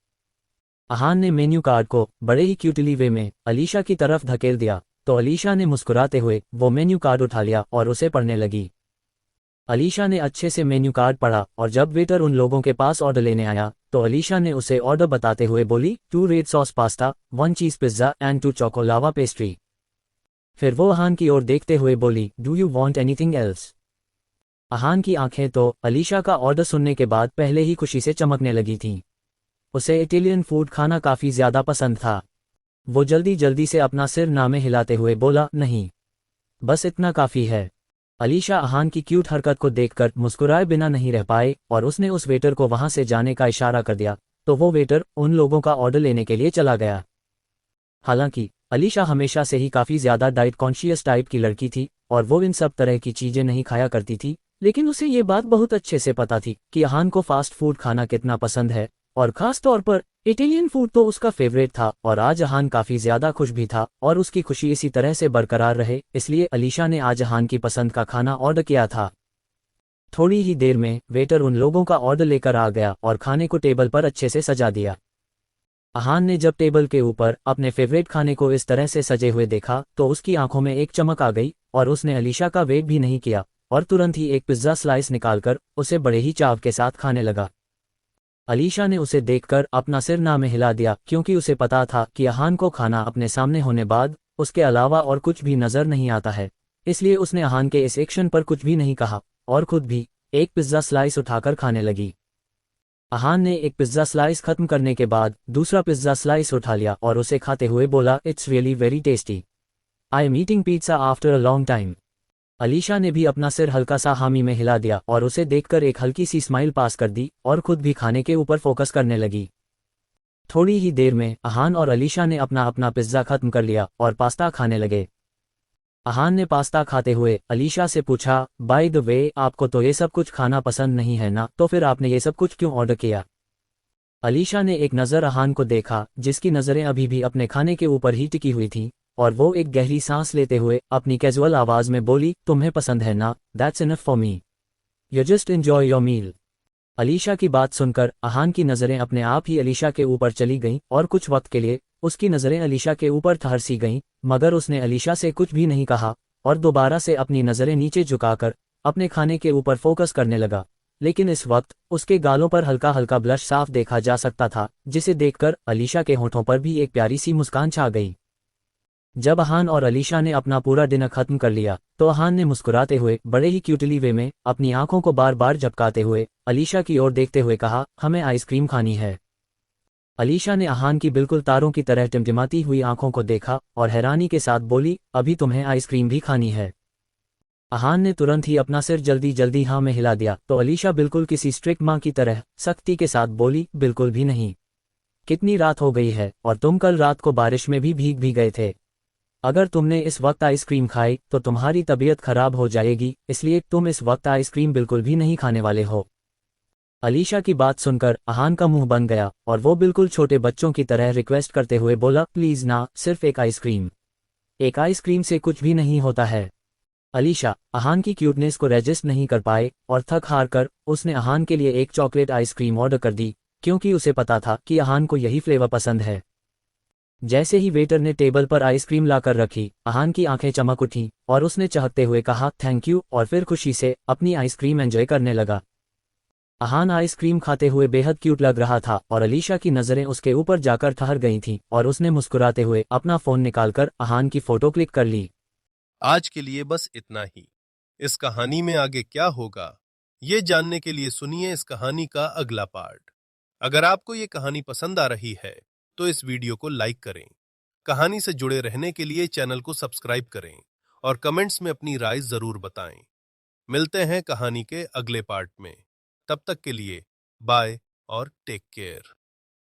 अहान ने मेन्यू कार्ड को बड़े ही क्यूटली वे में अलीशा की तरफ धकेल दिया तो अलीशा ने मुस्कुराते हुए वो मेन्यू कार्ड उठा लिया और उसे पढ़ने लगी। अलीशा ने अच्छे से मेन्यू कार्ड पढ़ा और जब वेटर उन लोगों के पास ऑर्डर लेने आया तो अलीशा ने उसे ऑर्डर बताते हुए बोली 2 red sauce pasta, 1 cheese pizza and 2 choco lava pastry. फिर वो अहान की ओर देखते हुए बोली do you want anything else. Ahaan की आंखें तो अलीशा का ऑर्डर सुनने के बाद पहले ही खुशी से चमकने लगी थीं। उसे इटालियन फूड खाना काफी ज्यादा पसंद था। वो जल्दी जल्दी से अपना सिर नामे हिलाते हुए बोला नहीं, बस इतना काफी है। अलीशा अहान की क्यूट हरकत को देखकर मुस्कुराए बिना नहीं रह पाए और उसने उस वेटर को वहां से जाने का इशारा कर दिया तो वो वेटर उन लोगों का ऑर्डर लेने के लिए चला गया। हालांकि अलीशा हमेशा से ही काफी ज्यादा डाइट कॉन्शियस टाइप की लड़की थी और वो इन सब तरह की चीजें नहीं खाया करती थी, लेकिन उसे ये बात बहुत अच्छे से पता थी कि अहान को फास्ट फूड खाना कितना पसंद है और खास तौर पर इटालियन फूड तो उसका फेवरेट था। और आज अहान काफी ज्यादा खुश भी था और उसकी खुशी इसी तरह से बरकरार रहे, इसलिए अलीशा ने आज अहान की पसंद का खाना ऑर्डर किया था। थोड़ी ही देर में वेटर उन लोगों का ऑर्डर लेकर आ गया और खाने को टेबल पर अच्छे से सजा दिया। अहान ने जब टेबल के ऊपर अपने फेवरेट खाने को इस तरह से सजे हुए देखा तो उसकी आंखों में एक चमक आ गई और उसने अलीशा का वेट भी नहीं किया और तुरंत ही एक पिज्जा स्लाइस निकालकर उसे बड़े ही चाव के साथ खाने लगा। अलीशा ने उसे देखकर अपना सिर ना में हिला दिया क्योंकि उसे पता था कि अहान को खाना अपने सामने होने बाद उसके अलावा और कुछ भी नजर नहीं आता है, इसलिए उसने अहान के इस एक्शन पर कुछ भी नहीं कहा और खुद भी एक पिज्जा स्लाइस उठाकर खाने लगी। अहान ने एक पिज्जा स्लाइस खत्म करने के बाद दूसरा पिज्जा स्लाइस उठा लिया और उसे खाते हुए बोला it's really very tasty, I am eating pizza after a long time. Alisha ने भी अपना सिर हल्का सा हामी में हिला दिया और उसे देखकर एक हल्की सी स्माइल पास कर दी और खुद भी खाने के ऊपर फोकस करने लगी। थोड़ी ही देर में अहान और अलीशा ने अपना अपना पिज्जा खत्म कर लिया और पास्ता खाने लगे। अहान ने पास्ता खाते हुए अलीशा से पूछा बाय द वे आपको तो ये सब कुछ खाना पसंद नहीं है ना, तो फिर आपने ये सब कुछ क्यों ऑर्डर किया। अलीशा ने एक नज़र अहान को देखा जिसकी नज़रें अभी भी अपने खाने के ऊपर ही टिकी हुई थीं और वो एक गहरी सांस लेते हुए अपनी कैजुअल आवाज में बोली तुम्हें पसंद है ना, that's enough for me, you just enjoy your meal. Alisha की बात सुनकर अहान की नज़रें अपने आप ही अलीशा के ऊपर चली गईं और कुछ वक्त के लिए उसकी नज़रें अलीशा के ऊपर ठहर सी गईं, मगर उसने अलीशा से कुछ भी नहीं कहा और दोबारा से अपनी नज़रें नीचे झुकाकर अपने खाने के ऊपर फोकस करने लगा। लेकिन इस वक्त उसके गालों पर हल्का हल्का ब्लश साफ देखा जा सकता था, जिसे देखकर अलीशा के होठों पर भी एक प्यारी सी मुस्कान छा गई। जब अहान और अलीशा ने अपना पूरा डिनर खत्म कर लिया तो अहान ने मुस्कुराते हुए बड़े ही क्यूटली वे में अपनी आंखों को बार बार झपकाते हुए अलीशा की ओर देखते हुए कहा हमें आइसक्रीम खानी है। अलीशा ने अहान की बिल्कुल तारों की तरह टिमटिमाती हुई आंखों को देखा और हैरानी के साथ बोली अभी तुम्हें आइसक्रीम भी खानी है। अहान ने तुरंत ही अपना सिर जल्दी जल्दी हाँ में हिला दिया तो अलीशा बिल्कुल किसी स्ट्रिक्ट माँ की तरह सख्ती के साथ बोली बिल्कुल भी नहीं, कितनी रात हो गई है और तुम कल रात को बारिश में भी भीग भी गए थे, अगर तुमने इस वक्त आइसक्रीम खाई तो तुम्हारी तबीयत खराब हो जाएगी, इसलिए तुम इस वक्त आइसक्रीम बिल्कुल भी नहीं खाने वाले हो। अलीशा की बात सुनकर अहान का मुंह बन गया और वो बिल्कुल छोटे बच्चों की तरह रिक्वेस्ट करते हुए बोला प्लीज ना, सिर्फ एक आइसक्रीम, एक आइसक्रीम से कुछ भी नहीं होता है। अलीशा अहान की क्यूटनेस को रेजिस्ट नहीं कर पाए और थक हार कर उसने अहान के लिए एक चॉकलेट आइसक्रीम ऑर्डर कर दी क्योंकि उसे पता था कि अहान को यही फ्लेवर पसंद है। जैसे ही वेटर ने टेबल पर आइसक्रीम लाकर रखी अहान की आंखें चमक उठीं और उसने चाहते हुए कहा थैंक यू और फिर खुशी से अपनी आइसक्रीम एंजॉय करने लगा। अहान आइसक्रीम खाते हुए बेहद क्यूट लग रहा था और अलीशा की नज़रें उसके ऊपर जाकर ठहर गई थीं और उसने मुस्कुराते हुए अपना फोन निकालकर अहान की फोटो क्लिक कर ली। आज के लिए बस इतना ही। इस कहानी में आगे क्या होगा ये जानने के लिए सुनिए इस कहानी का अगला पार्ट। अगर आपको ये कहानी पसंद आ रही है तो इस वीडियो को लाइक करें, कहानी से जुड़े रहने के लिए चैनल को सब्सक्राइब करें और कमेंट्स में अपनी राय जरूर बताएं। मिलते हैं कहानी के अगले पार्ट में, तब तक के लिए बाय और टेक केयर।